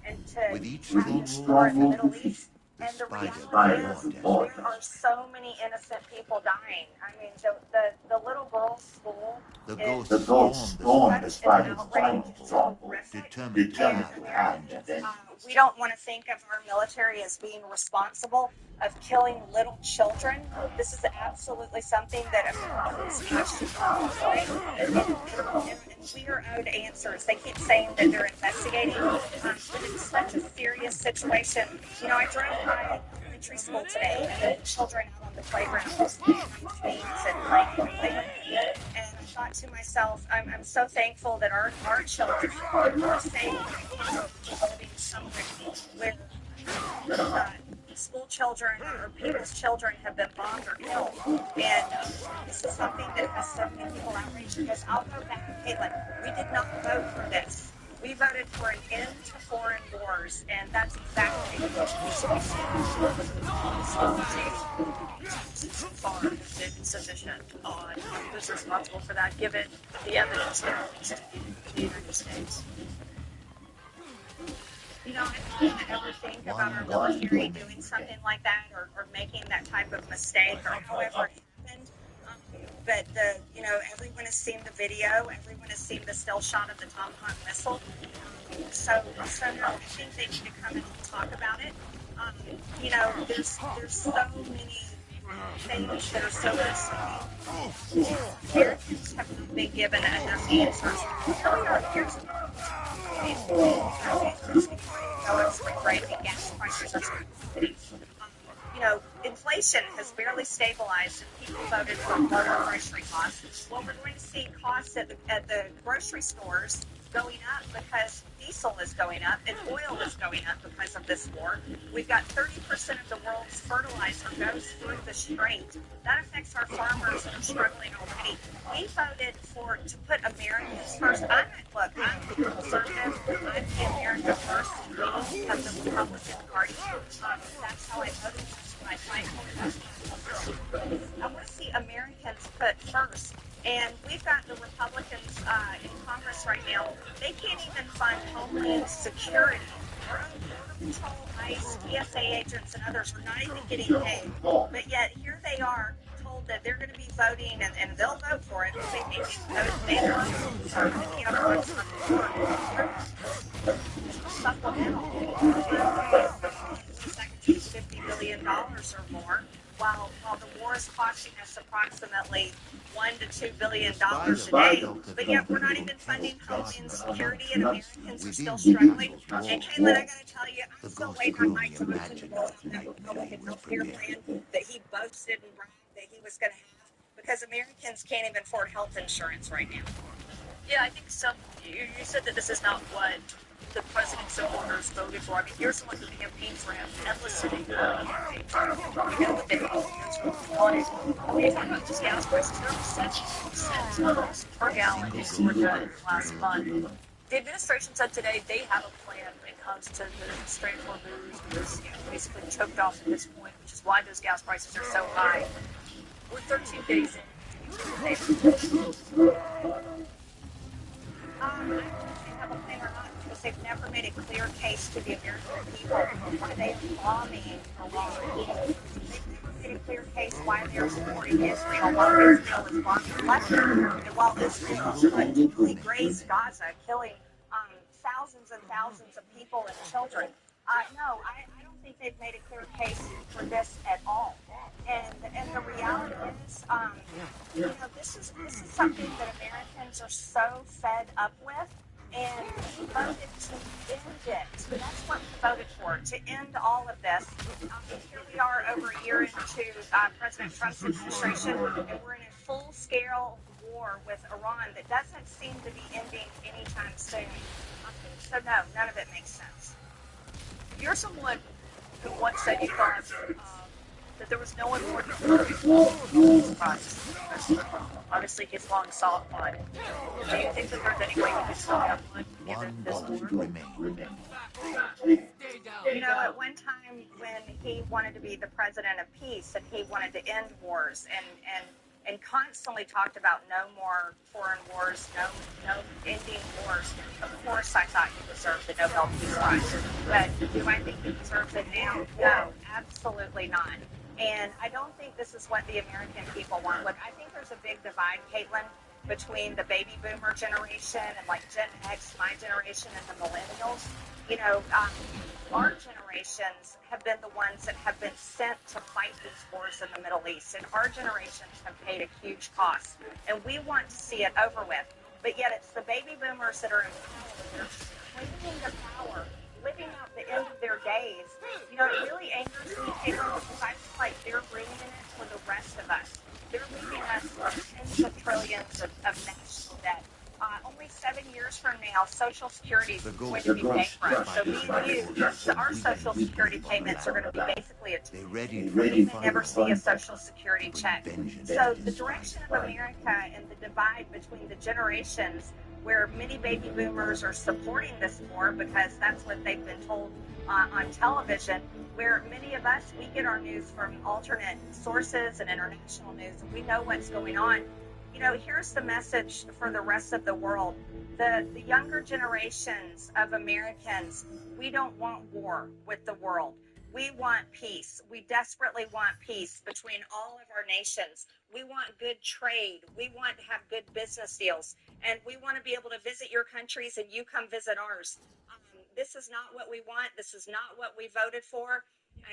and to With each strong war in the roll, Middle East? And the reality is, there are so many innocent people dying. I mean, the little girl's school the is ghost stormed the spite of stronghold, determined to have vengeance. We don't want to think of our military as being responsible of killing little children. This is absolutely something that Americans need to avoid. And we are owed answers. They keep saying that they're investigating, but it's such a serious situation. I drove by elementary school today, and the children out on the playground just playing and playing. And I thought to myself, I'm so thankful that our children are safe living somewhere where school children or people's children have been bombed or killed. And this is something that has so many people outraged because I'll go back, Caitlin, we did not vote for this. We voted for an end to foreign wars, and that's exactly what we should far has been insufficient on who's responsible for that, given the evidence that is in the United States. I don't ever think about our military doing something like that or making that type of mistake or however it happened. But everyone has seen the video. Everyone has seen the still shot of the Tomahawk missile. So no, I think they need to come and talk about it. There's so many things that are so misleading. Americans have not been given enough answers. Gas prices are inflation has barely stabilized and people voted for lower grocery costs. Well, we're going to see costs at the grocery stores going up because diesel is going up and oil is going up because of this war. We've got 30% of the world's fertilizer goes through the strait. That affects our farmers that are struggling already. We voted to put Americans first. I'm conservative. I'm the America First wing of the Republican Party. That's how I voted. I want to see Americans put first. And we've got the Republicans in Congress right now. They can't even fund Homeland Security. Our own Border Patrol, ICE, TSA agents, and others are not even getting paid. But yet here they are told that they're going to be voting, and they'll vote for it. They may supplemental. $50 billion or more, while the war is costing us approximately $1 to $2 billion In spite a of the day, but yet we're not self-evident even funding intense Homeland darkness Security, and lurking Americans are still within struggling. Castle's And walls, Caitlin, I got to tell you, I'm the still ghost waiting could on only Mike Johnson to imagine roll what out that nightmare he Republican was health care preparing. plan that he boasted and bragged that he was going to have, because Americans can't even afford health insurance right now. Yeah, I think you said that this is not what the president's supporters voted for. I mean, you're someone who campaigned for him endlessly. You know what the Americans wanted. When you talk about just gas prices, they're up 70% per gallon in Georgia in the last month. The administration said today they have a plan when it comes to the Strait of Hormuz, which is basically choked off at this point, which is why those gas prices are so high. We're 13 days in. Do you think they I don't know if they have a plan or not, because they've never made a clear case to the American people why they are bombing Iran. They've never made a clear case why they are supporting Israel while Israel is bombing Lebanon, and while Israel totally grazed Gaza, killing thousands and thousands of people and children. No, I don't think they've made a clear case for this at all. And the reality is, this is something that Americans are so fed up with, and we voted to end it. That's what we voted for, to end all of this. Here we are over a year into President Trump's administration, and we're in a full-scale war with Iran that doesn't seem to be ending anytime soon. So no, none of it makes sense. You're someone who once said you thought that there was no one more than Christ. Obviously, he's long sought one. Do you think that there's any way he could still get one given this war? Remains. At one time when he wanted to be the president of peace and he wanted to end wars and constantly talked about no more foreign wars, no ending wars. Of course, I thought he deserved the Nobel Peace Prize. But do I think he deserves it now? No, absolutely not. And I don't think this is what the American people want. Look, I think there's a big divide, Caitlin, between the baby boomer generation and like Gen X, my generation, and the millennials. Our generations have been the ones that have been sent to fight these wars in the Middle East, and our generations have paid a huge cost, and we want to see it over with. But yet it's the baby boomers that are in power. They're just clinging to power, living out the end of their days. It really angers me, Caitlin, because I feel like they're ruining it for the rest of us. They're leaving us tens of trillions of national debt. Only 7 years from now, Social Security is going to be bankrupt. So me and you, our Social Security payments are going to be basically a we may never see a Social Security check. So the direction of America and the divide between the generations, where many baby boomers are supporting this war because that's what they've been told on television, where many of us, we get our news from alternate sources and international news, and we know what's going on. Here's the message for the rest of the world. The younger generations of Americans, we don't want war with the world. We want peace. We desperately want peace between all of our nations. We want good trade. We want to have good business deals. And we want to be able to visit your countries and you come visit ours. This is not what we want. This is not what we voted for.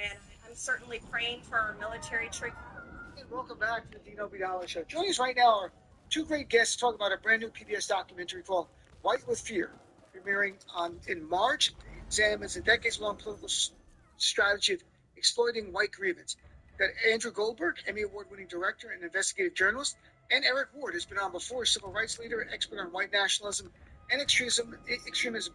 And I'm certainly praying for our military troops. And welcome back to the Dino Vidala Show. Joining us right now are two great guests to talk about a brand new PBS documentary called White with Fear, premiering in March. It examines a decades-long political strategy of exploiting white grievance. We've got Andrew Goldberg, Emmy Award-winning director and investigative journalist, and Eric Ward has been on before, civil rights leader, expert on white nationalism and extremism.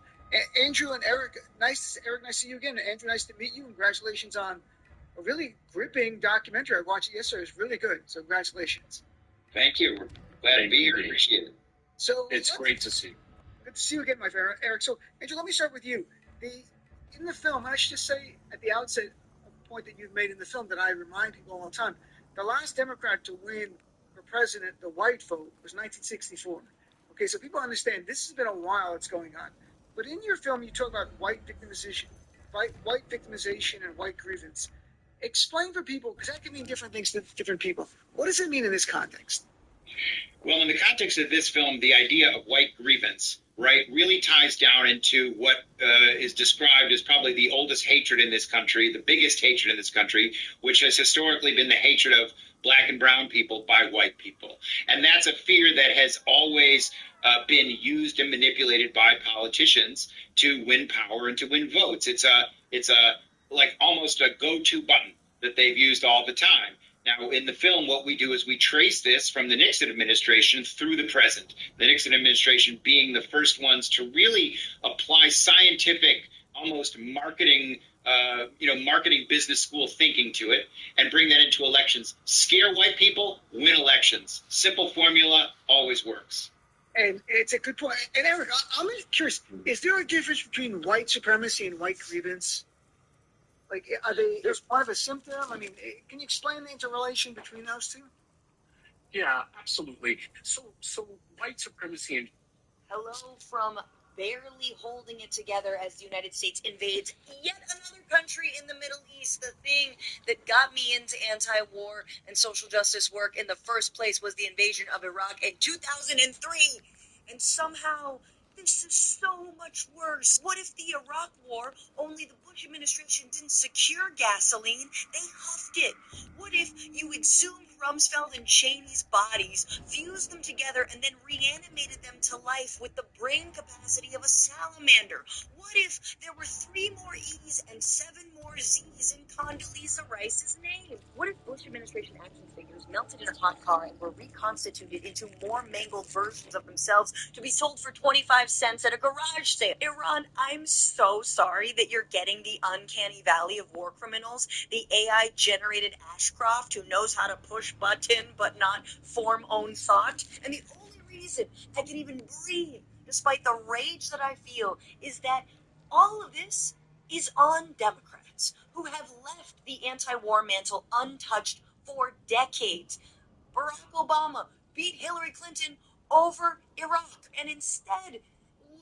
Andrew and Eric, nice to see you again. Andrew, nice to meet you. Congratulations on a really gripping documentary. I watched it yesterday. It was really good. So congratulations. Thank you. We're glad to be here. Appreciate it. So it's great to see you. Good to see you again, my friend Eric. So Andrew, let me start with you. In the film, I should just say at the outset a point that you've made in the film that I remind people all the time. The last Democrat to win for president, the white vote, was 1964. Okay, so people understand this has been a while it's going on. But in your film, you talk about white victimization and white grievance. Explain for people, because that can mean different things to different people. What does it mean in this context? Well, in the context of this film, the idea of white grievance right, really ties down into what is described as probably the oldest hatred in this country, the biggest hatred in this country, which has historically been the hatred of black and brown people by white people. And that's a fear that has always been used and manipulated by politicians to win power and to win votes. It's a like almost a go-to button that they've used all the time. Now, in the film, what we do is we trace this from the Nixon administration through the present. The Nixon administration being the first ones to really apply scientific, almost marketing, marketing business school thinking to it, and bring that into elections. Scare white people, win elections. Simple formula, always works. And it's a good point. And Eric, I'm curious, is there a difference between white supremacy and white grievance? Like, are they, is one of a symptom? I mean, can you explain the interrelation between those two? Yeah, absolutely. So white supremacy and Hello from barely holding it together as the United States invades yet another country in the Middle East. The thing that got me into anti-war and social justice work in the first place was the invasion of Iraq in 2003. And somehow this is so much worse. What if the Iraq war, only the Bush administration didn't secure gasoline, they huffed it? What if you exhumed Rumsfeld and Cheney's bodies, fused them together, and then reanimated them to life with the brain capacity of a salamander? What if there were 3 more E's and 7 more Z's in Condoleezza Rice's name? What if Bush administration action figures melted in a hot car and were reconstituted into more mangled versions of themselves to be sold for 25 cents at a garage sale? Iran, I'm so sorry that you're getting the uncanny valley of war criminals, the AI-generated Ashcroft who knows how to push button but not form own thought. And the only reason I can even breathe, despite the rage that I feel, is that all of this is on Democrats who have left the anti-war mantle untouched for decades. Barack Obama beat Hillary Clinton over Iraq, and instead,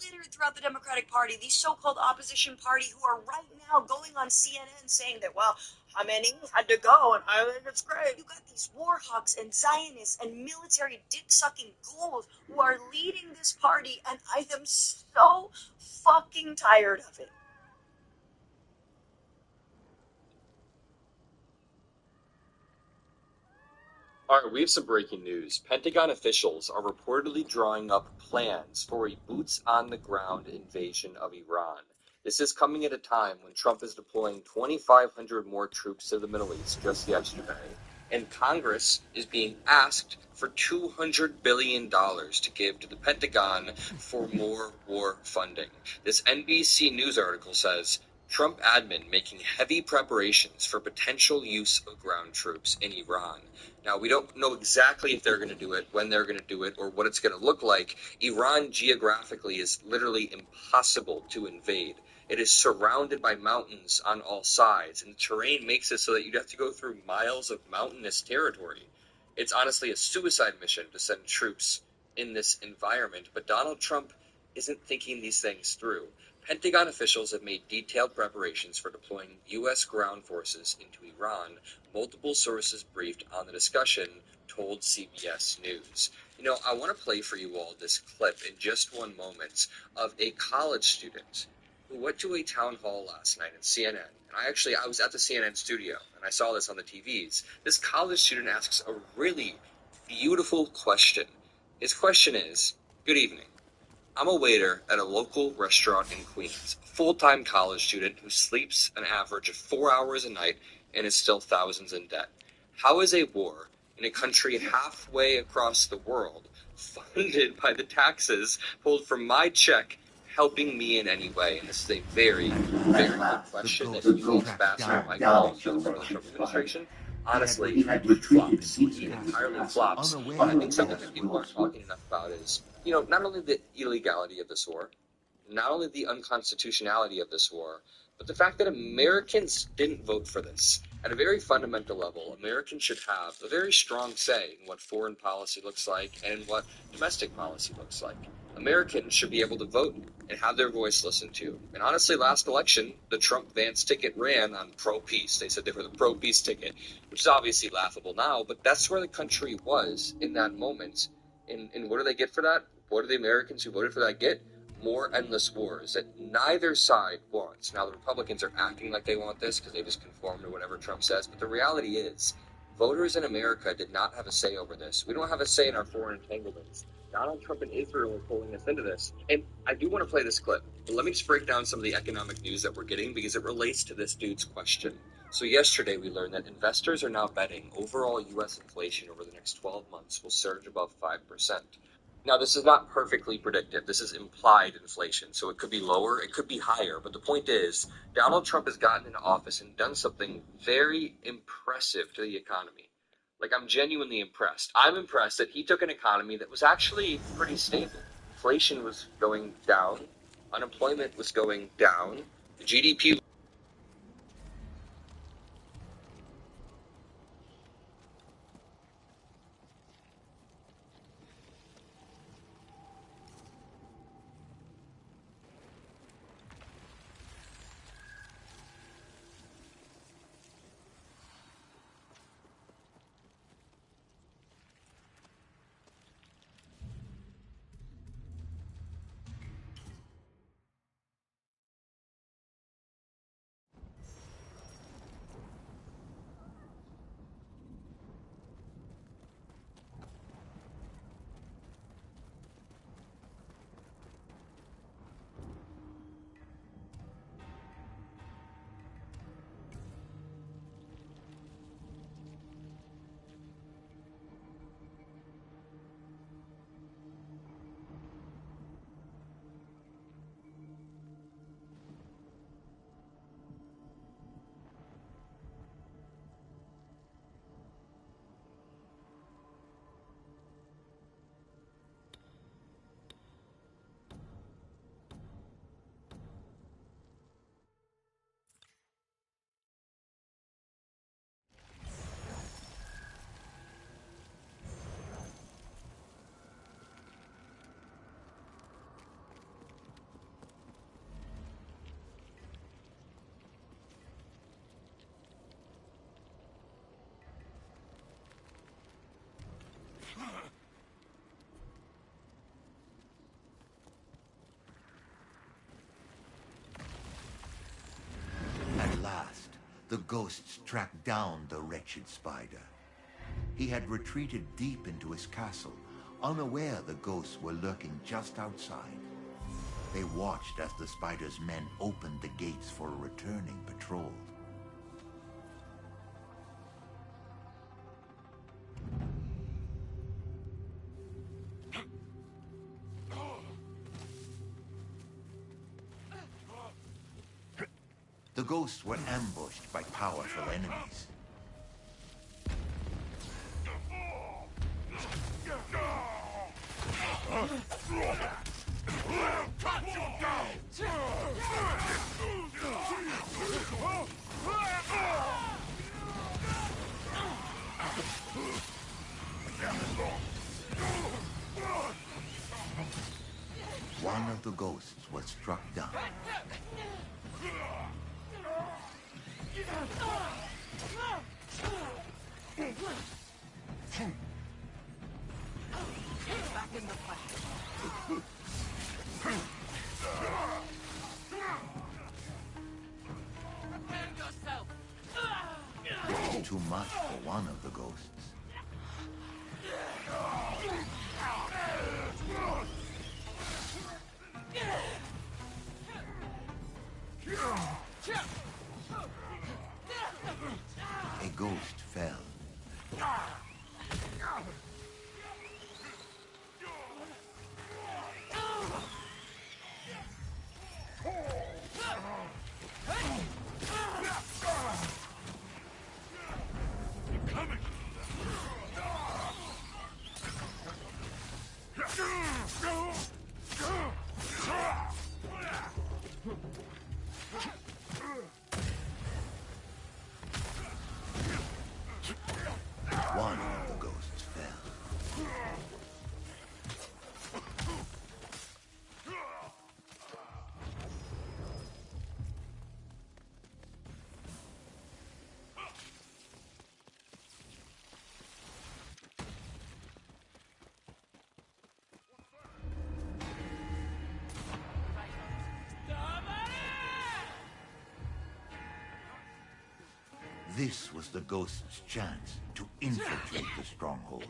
littered throughout the Democratic Party, the so-called opposition party who are right now going on CNN saying that, well, Khamenei had to go, and I think it's great. You got these war hawks and Zionists and military dick-sucking ghouls who are leading this party, and I am so fucking tired of it. All right, we have some breaking news. Pentagon officials are reportedly drawing up plans for a boots-on-the-ground invasion of Iran. This is coming at a time when Trump is deploying 2,500 more troops to the Middle East just yesterday, and Congress is being asked for $200 billion to give to the Pentagon for more war funding. This NBC News article says, Trump admin making heavy preparations for potential use of ground troops in Iran. Now, we don't know exactly if they're going to do it, when they're going to do it, or what it's going to look like. Iran geographically is literally impossible to invade. It is surrounded by mountains on all sides, and the terrain makes it so that you'd have to go through miles of mountainous territory. It's honestly a suicide mission to send troops in this environment, but Donald Trump isn't thinking these things through. Pentagon officials have made detailed preparations for deploying U.S. ground forces into Iran. Multiple sources briefed on the discussion told CBS News. You know, I want to play for you all this clip in just one moment of a college student who went to a town hall last night at CNN. And I was at the CNN studio, and I saw this on the TVs. This college student asks a really beautiful question. His question is, good evening. I'm a waiter at a local restaurant in Queens, a full-time college student who sleeps an average of 4 hours a night and is still thousands in debt. How is a war in a country halfway across the world, funded by the taxes pulled from my check, helping me in any way? And this is a very, very good question that he won't faster my calls for the Trump administration. Honestly, he flops. He entirely flops. And I think something that people aren't talking enough about is, you know, not only the illegality of this war, not only the unconstitutionality of this war, but the fact that Americans didn't vote for this. At a very fundamental level, Americans should have a very strong say in what foreign policy looks like and what domestic policy looks like. Americans should be able to vote and have their voice listened to. And honestly, last election, the Trump-Vance ticket ran on pro-peace. They said they were the pro-peace ticket, which is obviously laughable now, but that's where the country was in that moment. And what do they get for that? What do the Americans who voted for that get? more endless wars that neither side wants. Now, the Republicans are acting like they want this because they just conform to whatever Trump says, but the reality is, voters in America did not have a say over this. We don't have a say in our foreign entanglements. Donald Trump and Israel are pulling us into this. And I do want to play this clip, but let me just break down some of the economic news that we're getting because it relates to this dude's question. So yesterday we learned that investors are now betting overall U.S. inflation over the next 12 months will surge above 5%. Now, this is not perfectly predictive. This is implied inflation, so it could be lower, it could be higher. But the point is, Donald Trump has gotten into office and done something very impressive to the economy. Like, I'm genuinely impressed. I'm impressed that he took an economy that was actually pretty stable. Inflation was going down, unemployment was going down, the GDP. At last, the ghosts tracked down the wretched spider. He had retreated deep into his castle, unaware the ghosts were lurking just outside. They watched as the spider's men opened the gates for a returning patrol. The ghosts were ambushed by powerful enemies. One of the ghosts was struck down. Back in the fight. Prepare yourself. Too much for one of the ghosts. A ghost fell. This was the Ghost's chance to infiltrate the stronghold.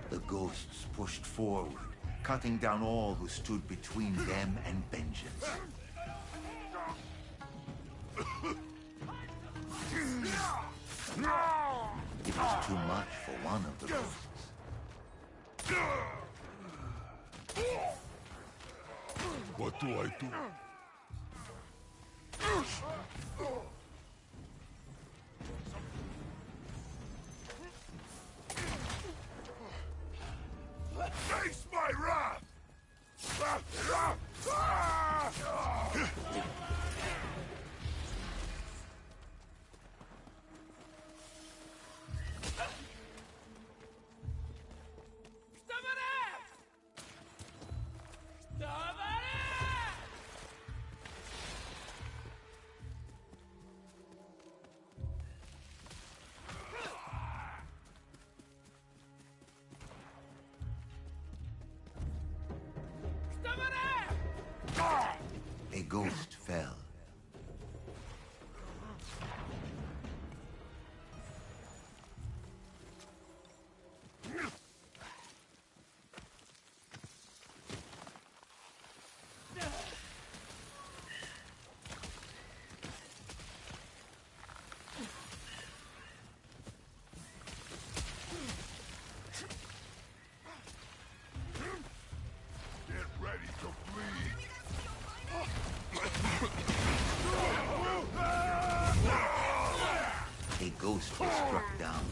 The ghosts pushed forward, cutting down all who stood between them and vengeance. It was too much for one of the ghosts. What do I do? Face my wrath! A ghost fell. Get ready to bleed! A ghost was struck down.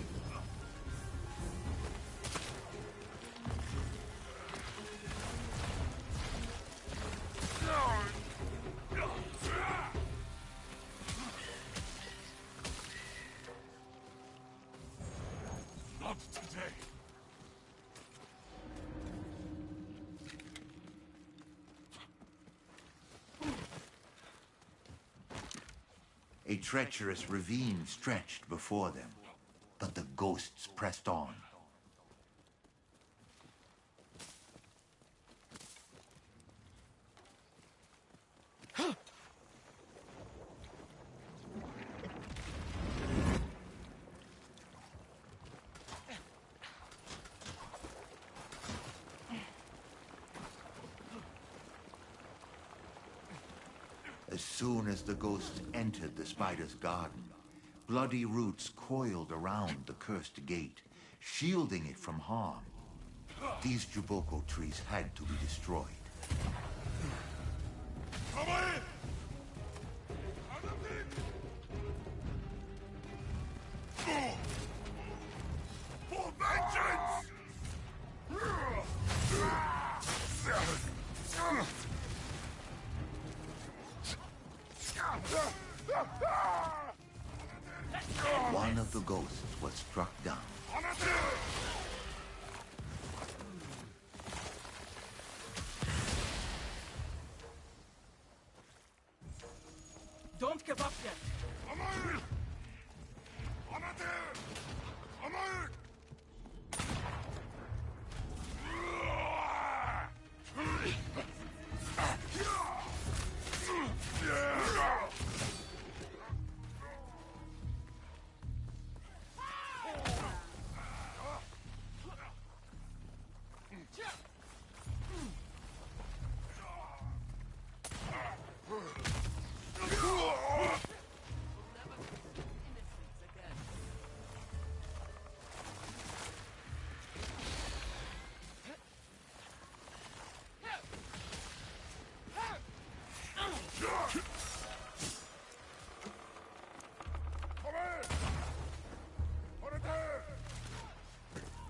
Not today! A treacherous ravine stretched before them, but the ghosts pressed on. As soon as the ghosts entered the spider's garden, bloody roots coiled around the cursed gate, shielding it from harm. These Juboko trees had to be destroyed. Come in! For vengeance! One of the ghosts was struck down. give up yet. Aman! Amateur! Aman!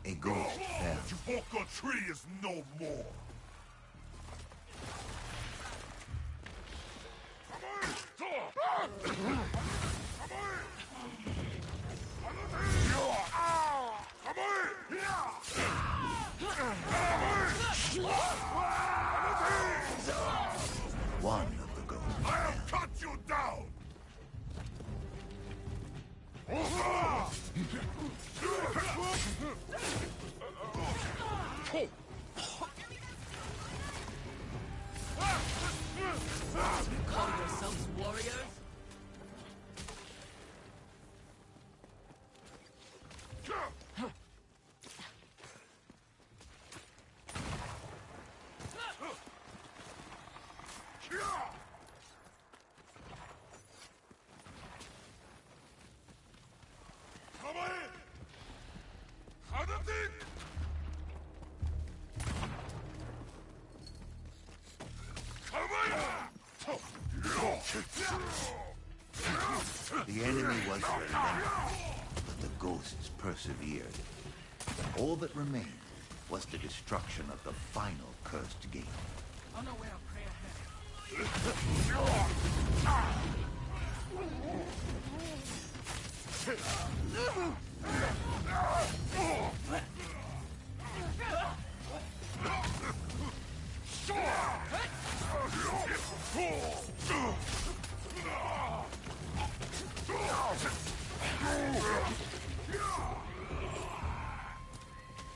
A ghost fell. Chupoka tree is no more. One of the ghosts I have cut you down. You call yourselves warriors? The enemy was relentless, but the ghosts persevered. All that remained was the destruction of the final cursed gate. On our way to pray ahead.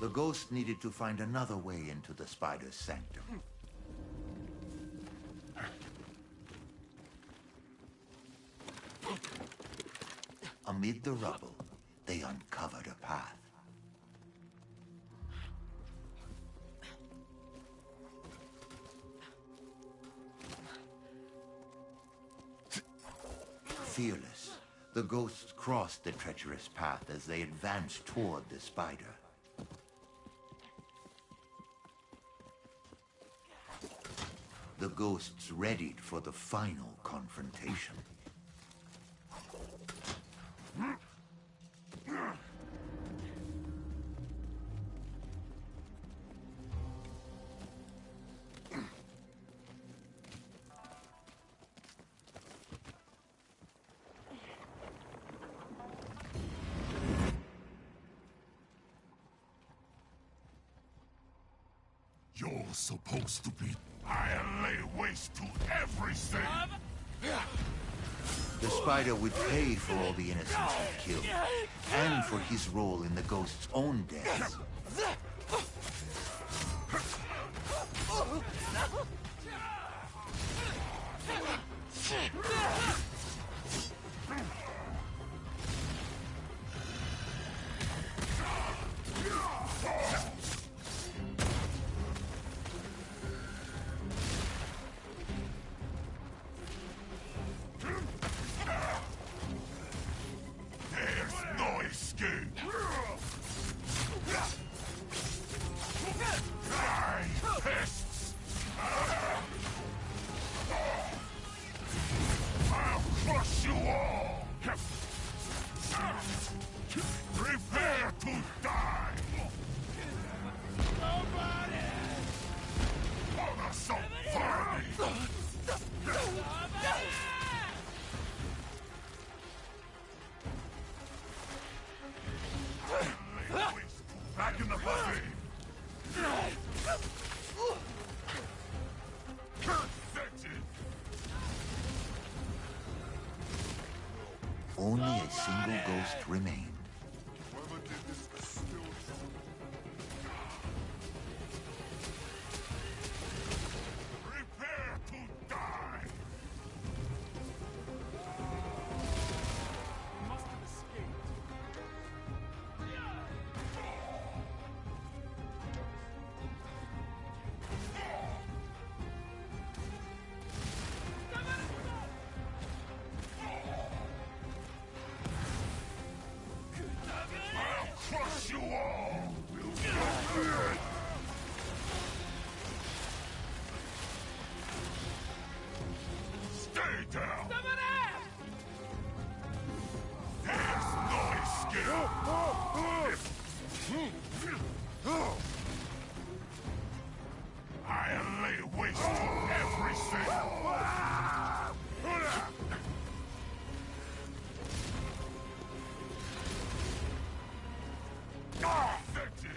The ghost needed to find another way into the spider's sanctum. Amid the rubble, they uncovered a path. Fearless, the ghosts crossed the treacherous path as they advanced toward the spider. The ghosts readied for the final confrontation. You're supposed to be. I'll lay waste to everything. The spider would pay for all the innocents he killed, and for his role in the ghost's own deaths. There's no escape. I'll lay waste to everything.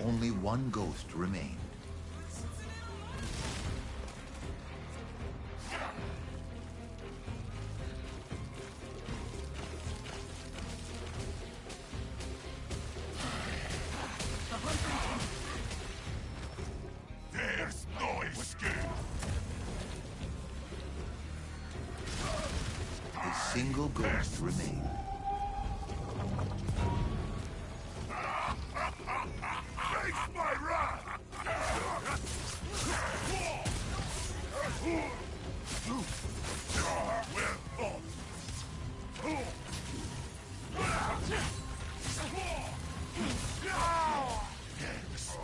Only one ghost remained. There's no escape. A single ghost remained. Face my wrath! Well fought. Next.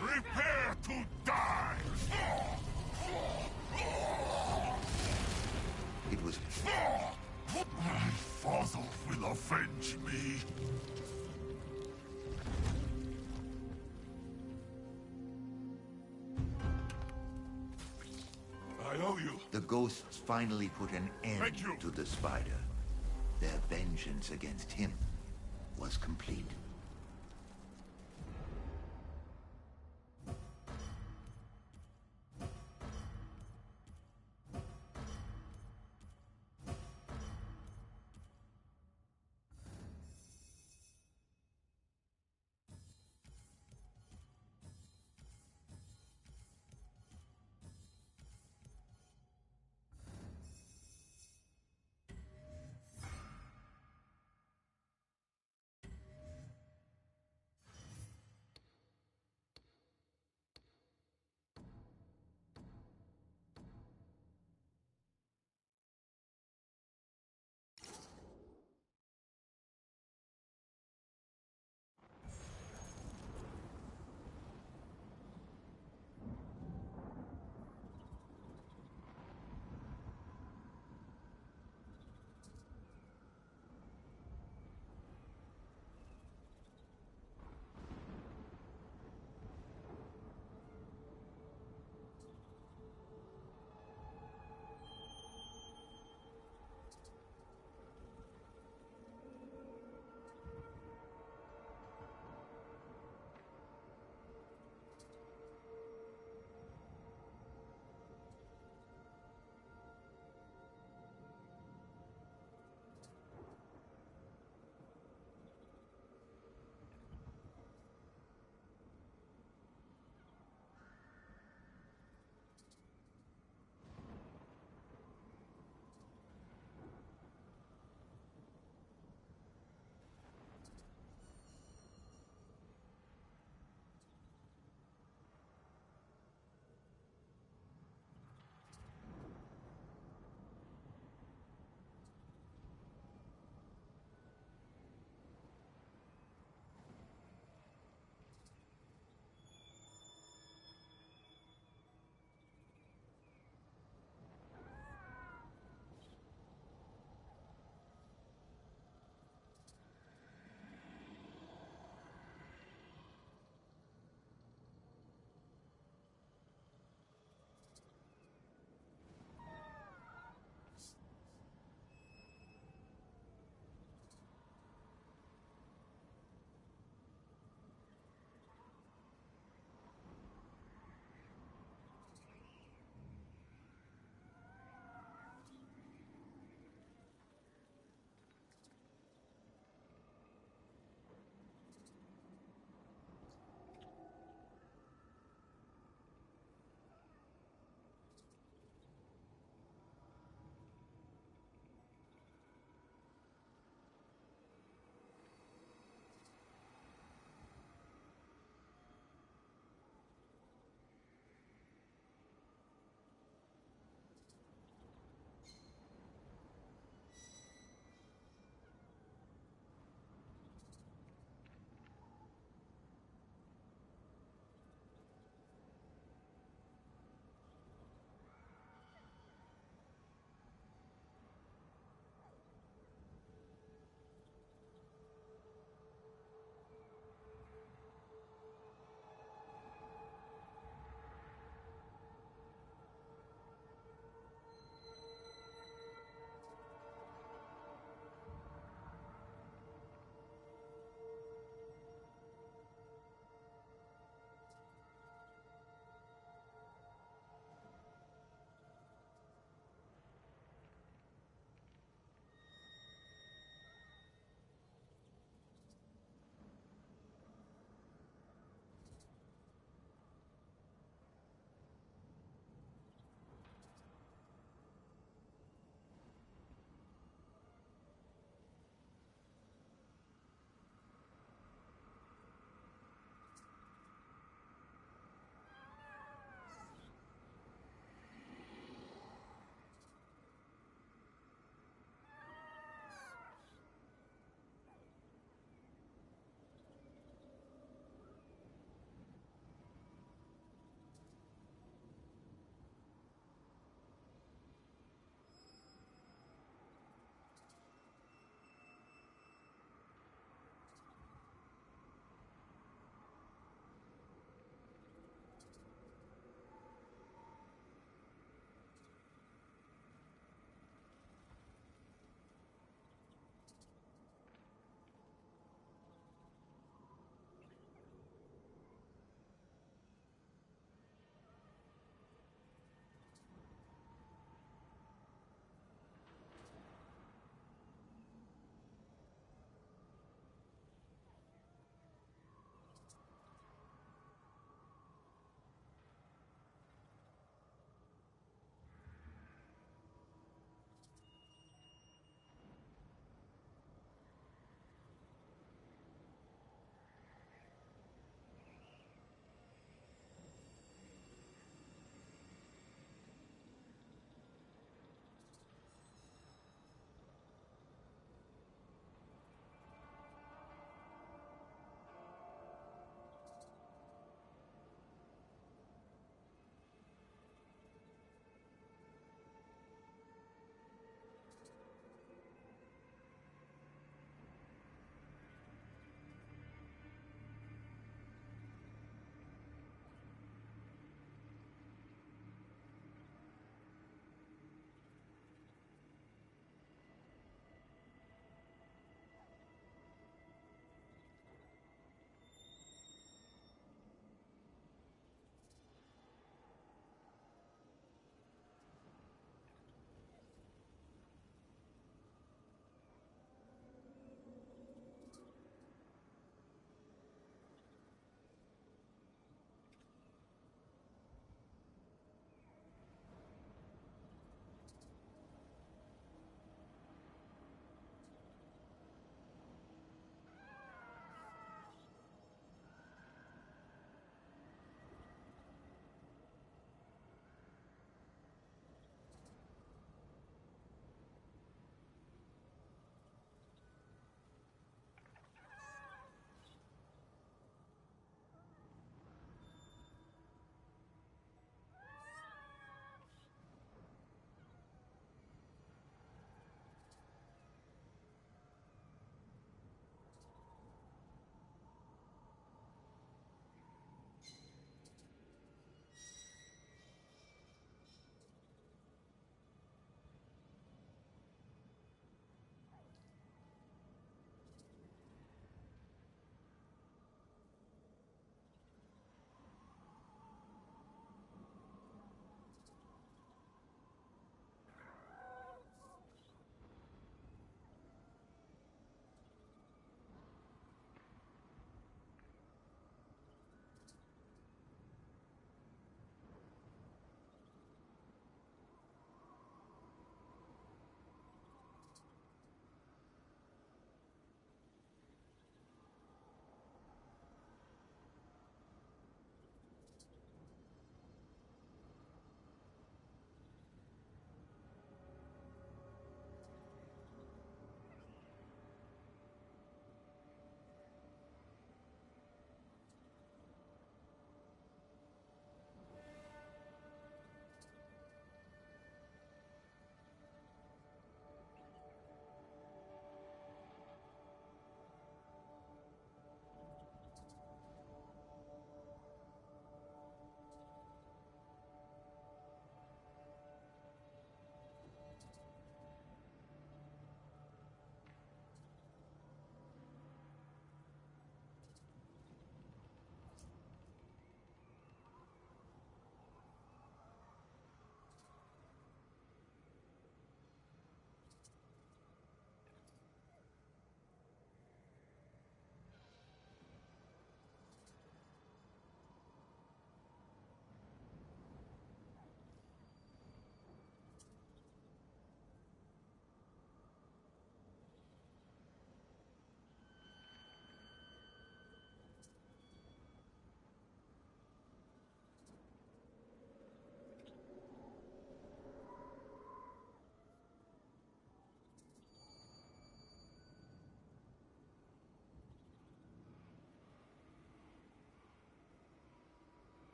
Prepare to die! It was My father will avenge me. I owe you. the ghosts finally put an end Thank you. to the spider. Their vengeance against him was complete.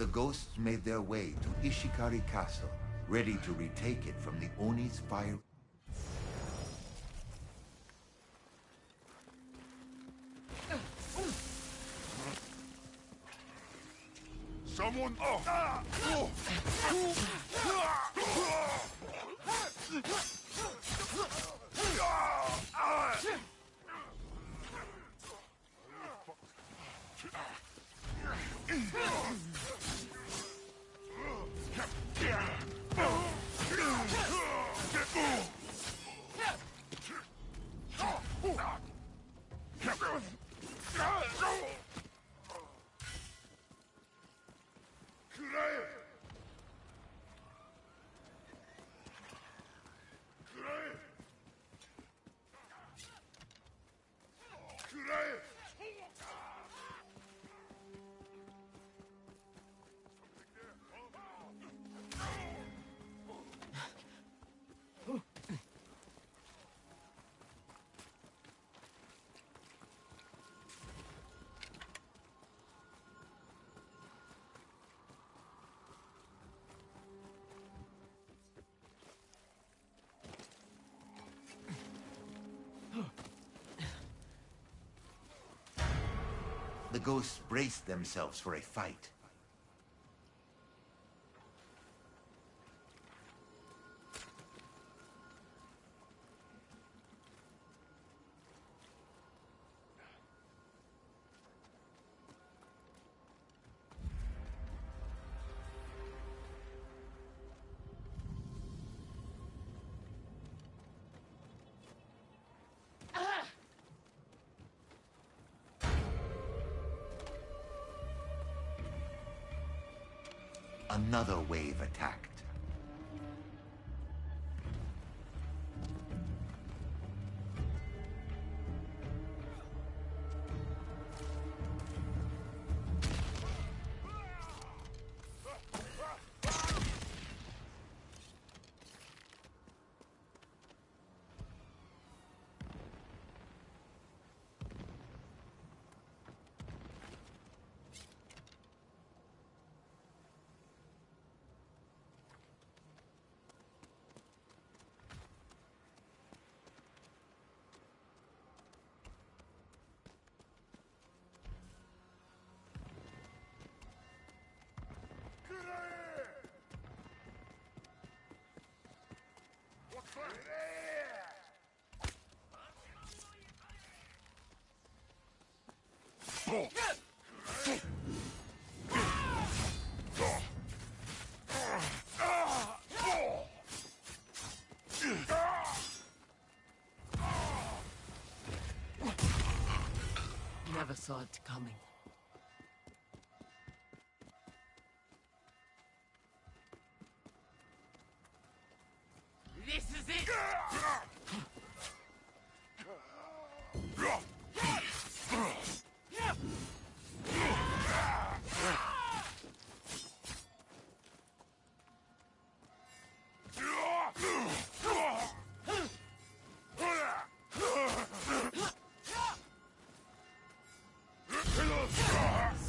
ghosts made their way to Ishikari Castle, ready to retake it from the Oni's fire. Someone... The ghosts braced themselves for a fight. Another wave attacked. Never saw it coming. This is it!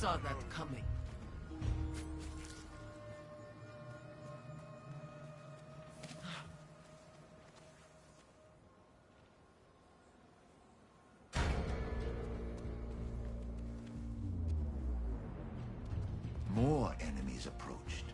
Saw that coming. More enemies approached.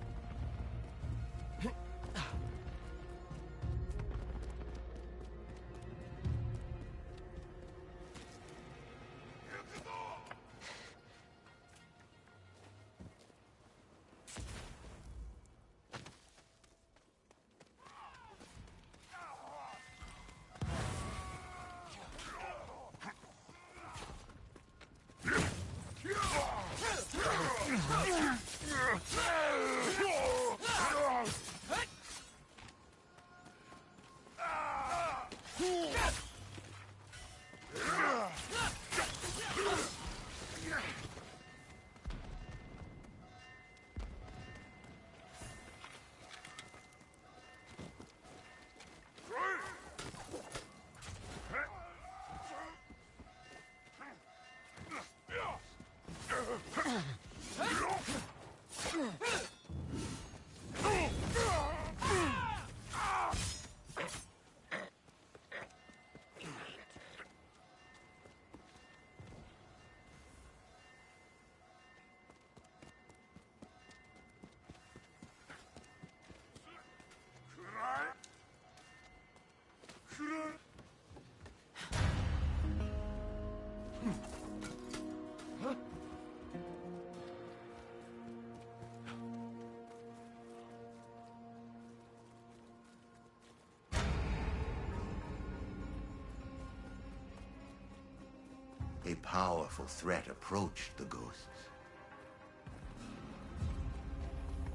A powerful threat approached the ghosts.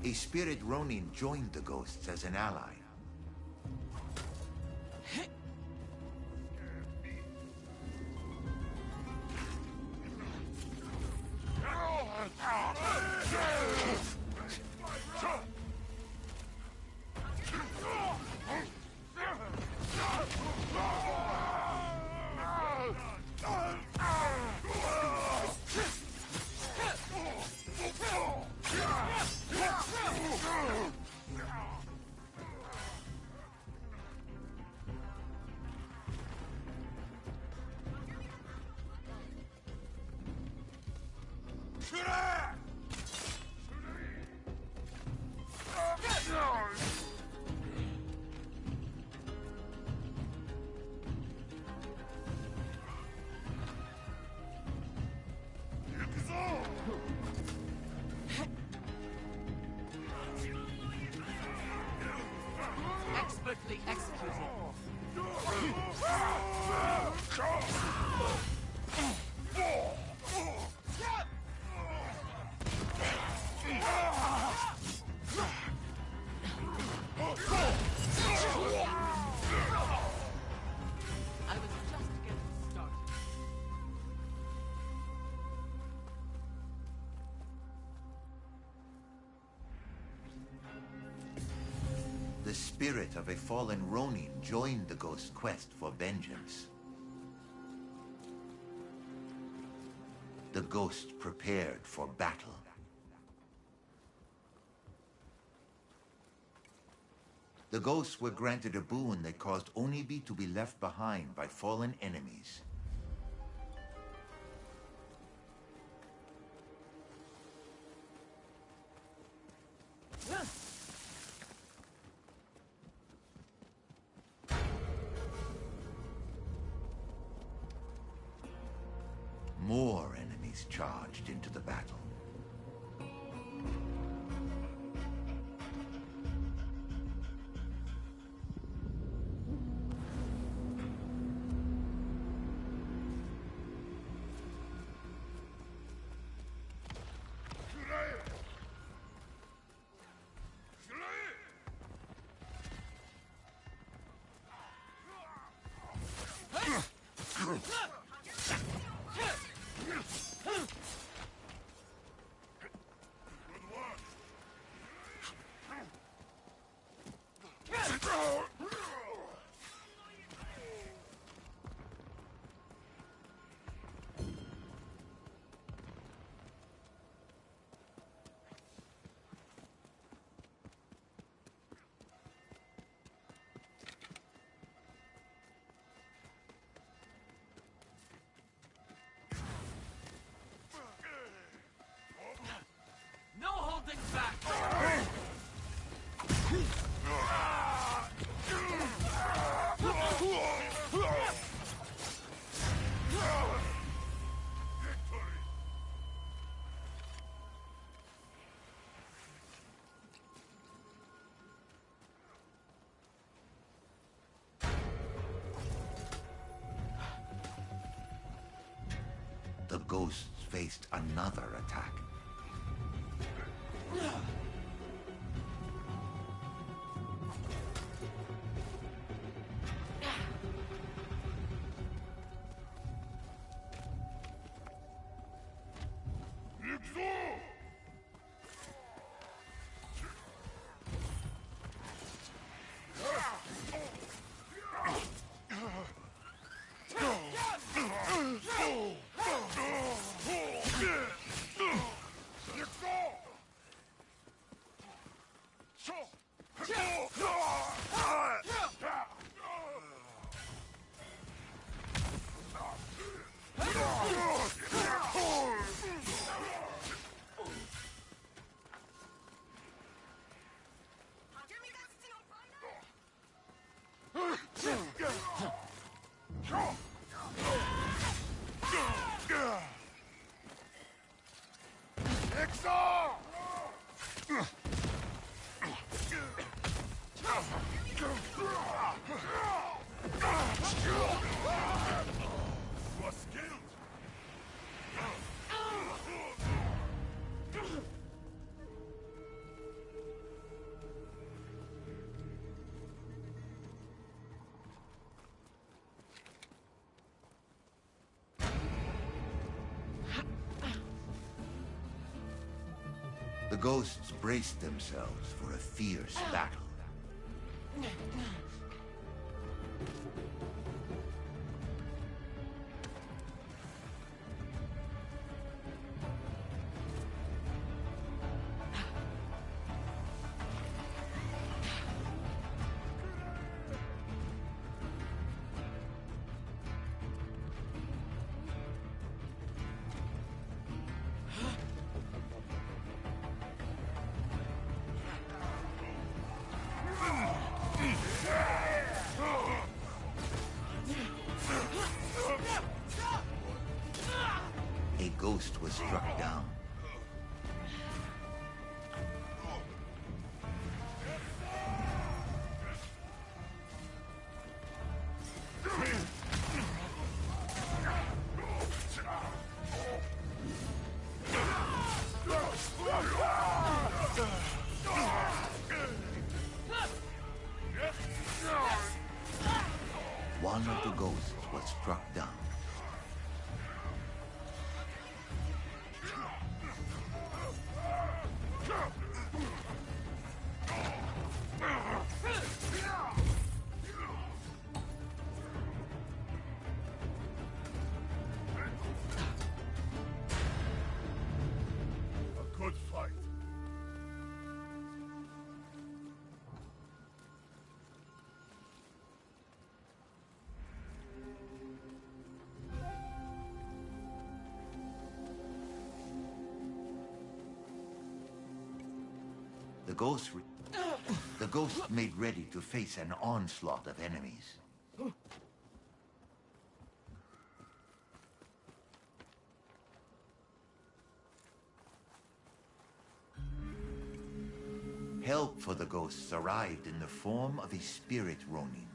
A spirit Ronin joined the ghosts as an ally. Expertly executed. I was just getting started. The spirit of a fallen Ronin joined the ghost quest for vengeance. The ghost prepared for battle. The ghosts were granted a boon that caused Onibi to be left behind by fallen enemies. More enemies charged into the battle. No holding back! The ghosts faced another attack. ghosts braced themselves for a fierce battle. A ghost was struck down. One of the ghosts was struck down. A good fight. The ghost made ready to face an onslaught of enemies. Help for the ghosts arrived in the form of a spirit Ronin.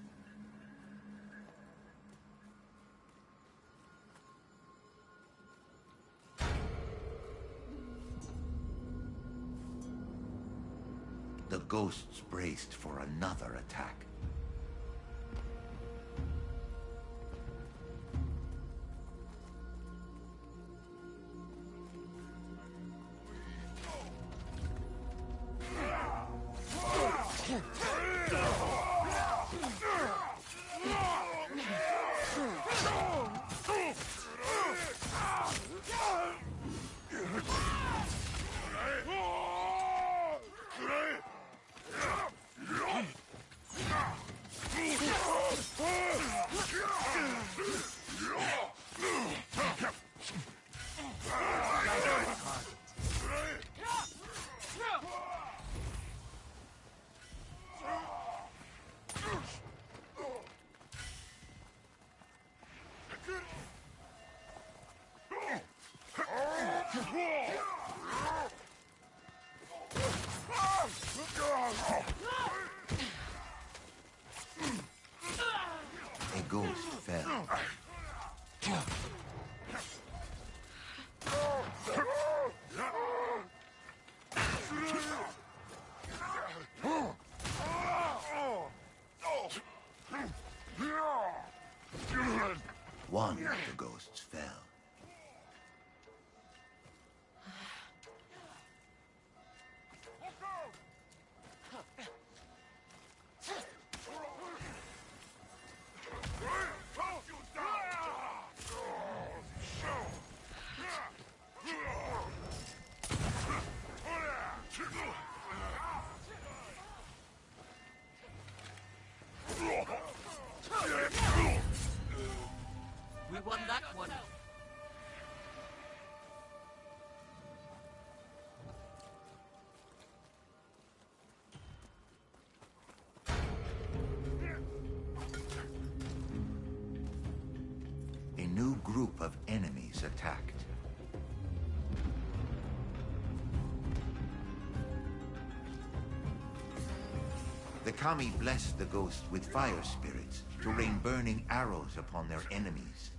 The ghosts braced for another attack. A ghost fell. One of the ghosts fell. We won that one. A new group of enemies attacked. The kami blessed the ghosts with fire spirits to rain burning arrows upon their enemies.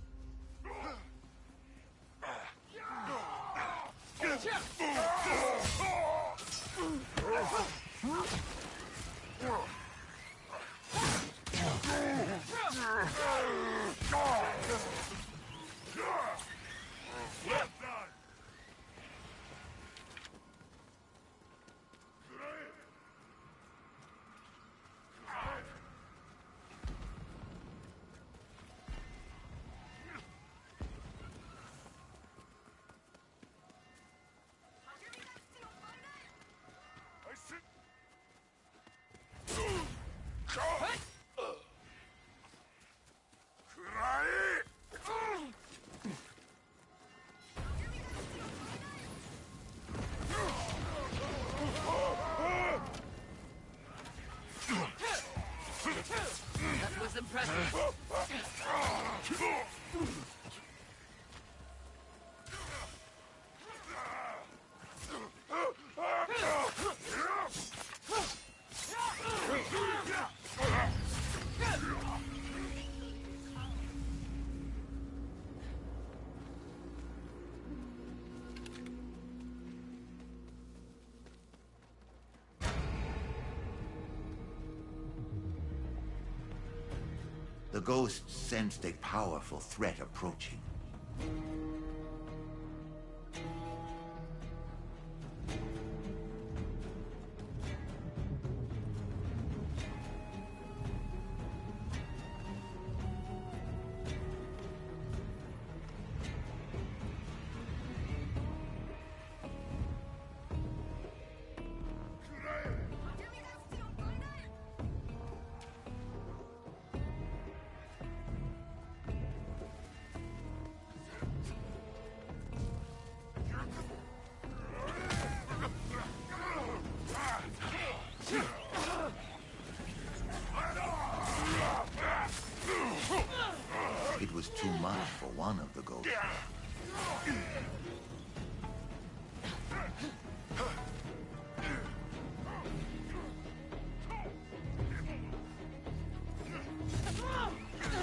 ghosts sensed a powerful threat approaching. It was too much for one of the ghosts.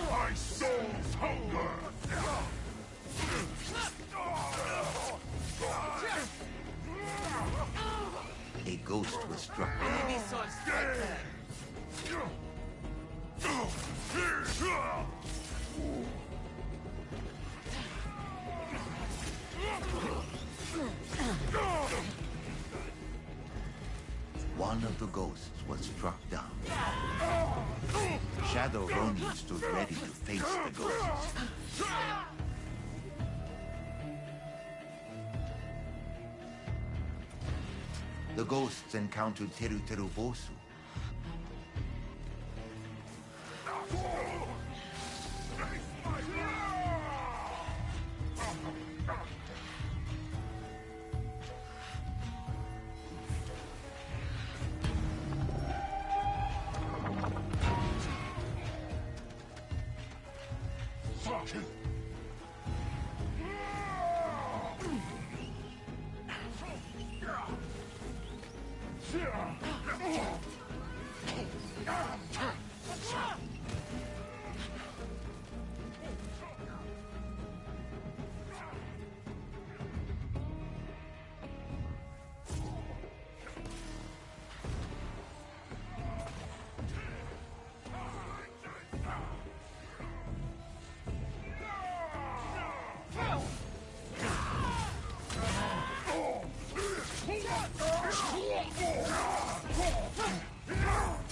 My soul's hunger! A ghost was struck. Baby sword strike there. One of the ghosts was struck down. Shadow Ronin stood ready to face the ghosts. The ghosts encountered Teru Teru Bosu.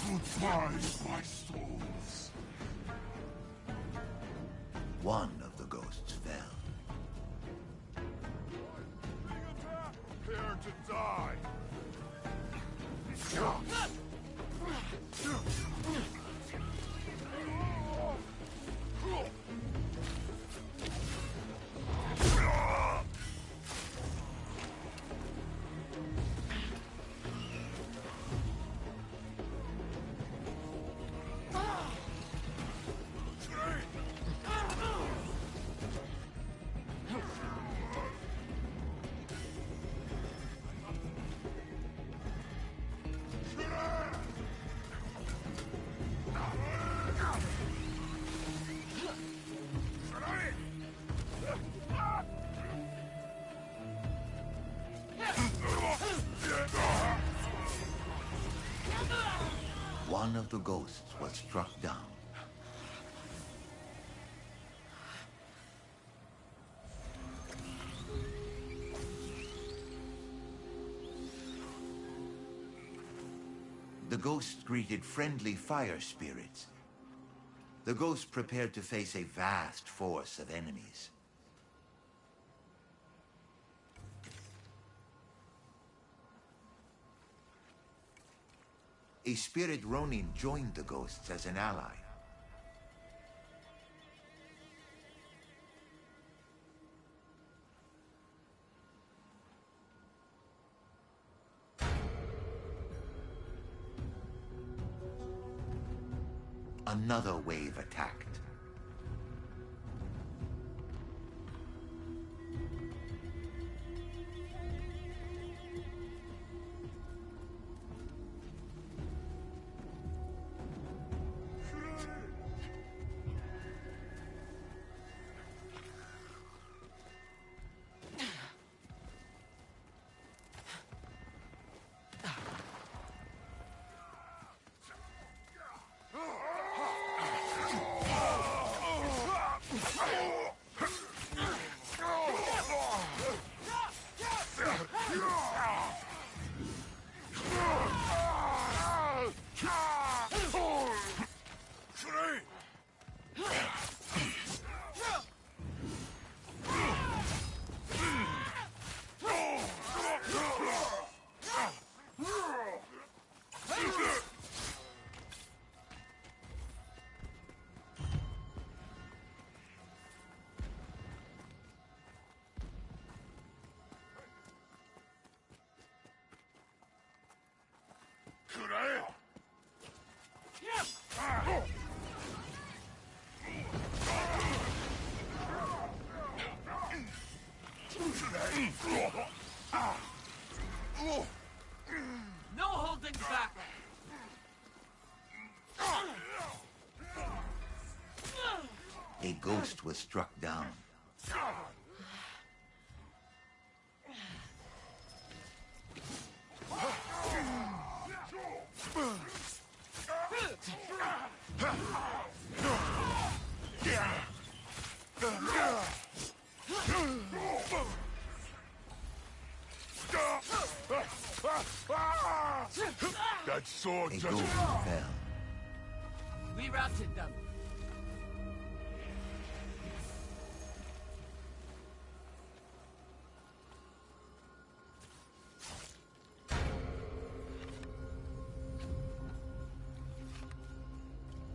Goodbye, my souls. One of the ghosts fell. Prepare to die. One of the ghosts was struck down. The ghosts greeted friendly fire spirits. The ghosts prepared to face a vast force of enemies. A spirit Ronin joined the ghosts as an ally. Another wave attacked. No holding back! A ghost was struck down. That sword A just... ghost fell. We routed them.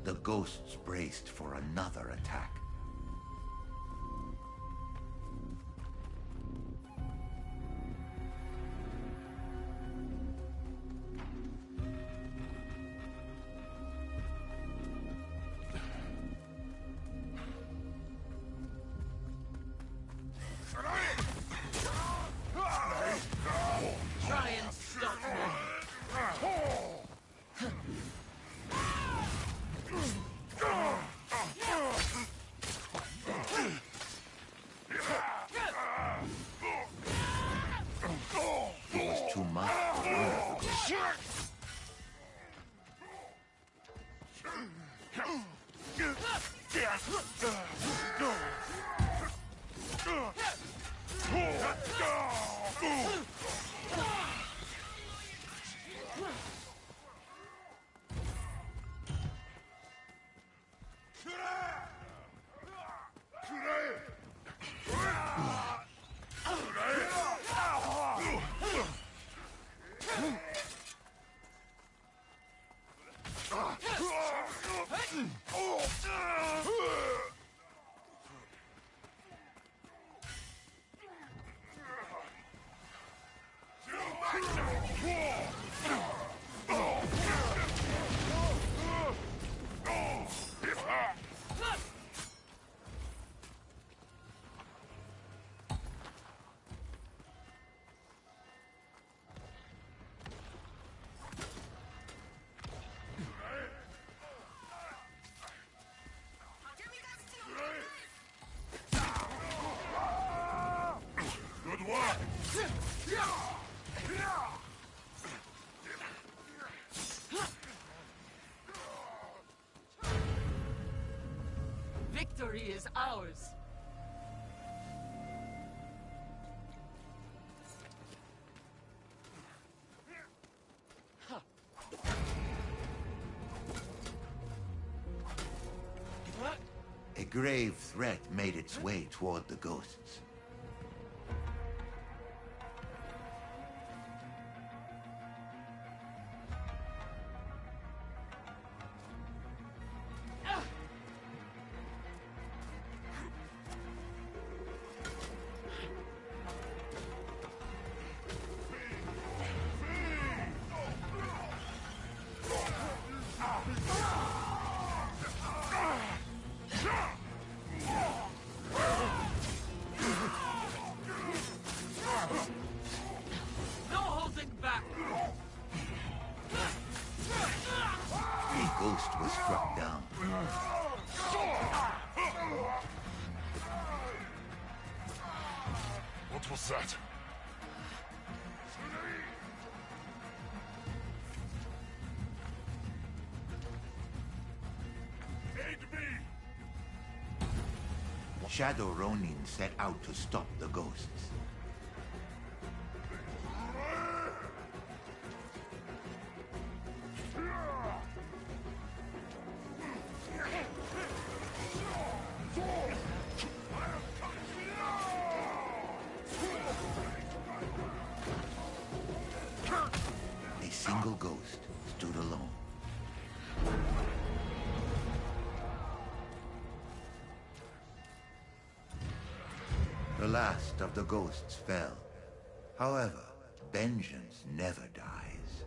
The ghosts braced for another attack. Try and stop me. It was too much for one of the ghosts. Good work! Victory is ours. A grave threat made its way toward the ghosts. No holding back. A ghost was struck down. What was that? Aid me! Shadow Ronin set out to stop the ghosts. A single ghost stood alone. The last of the ghosts fell. However, vengeance never dies.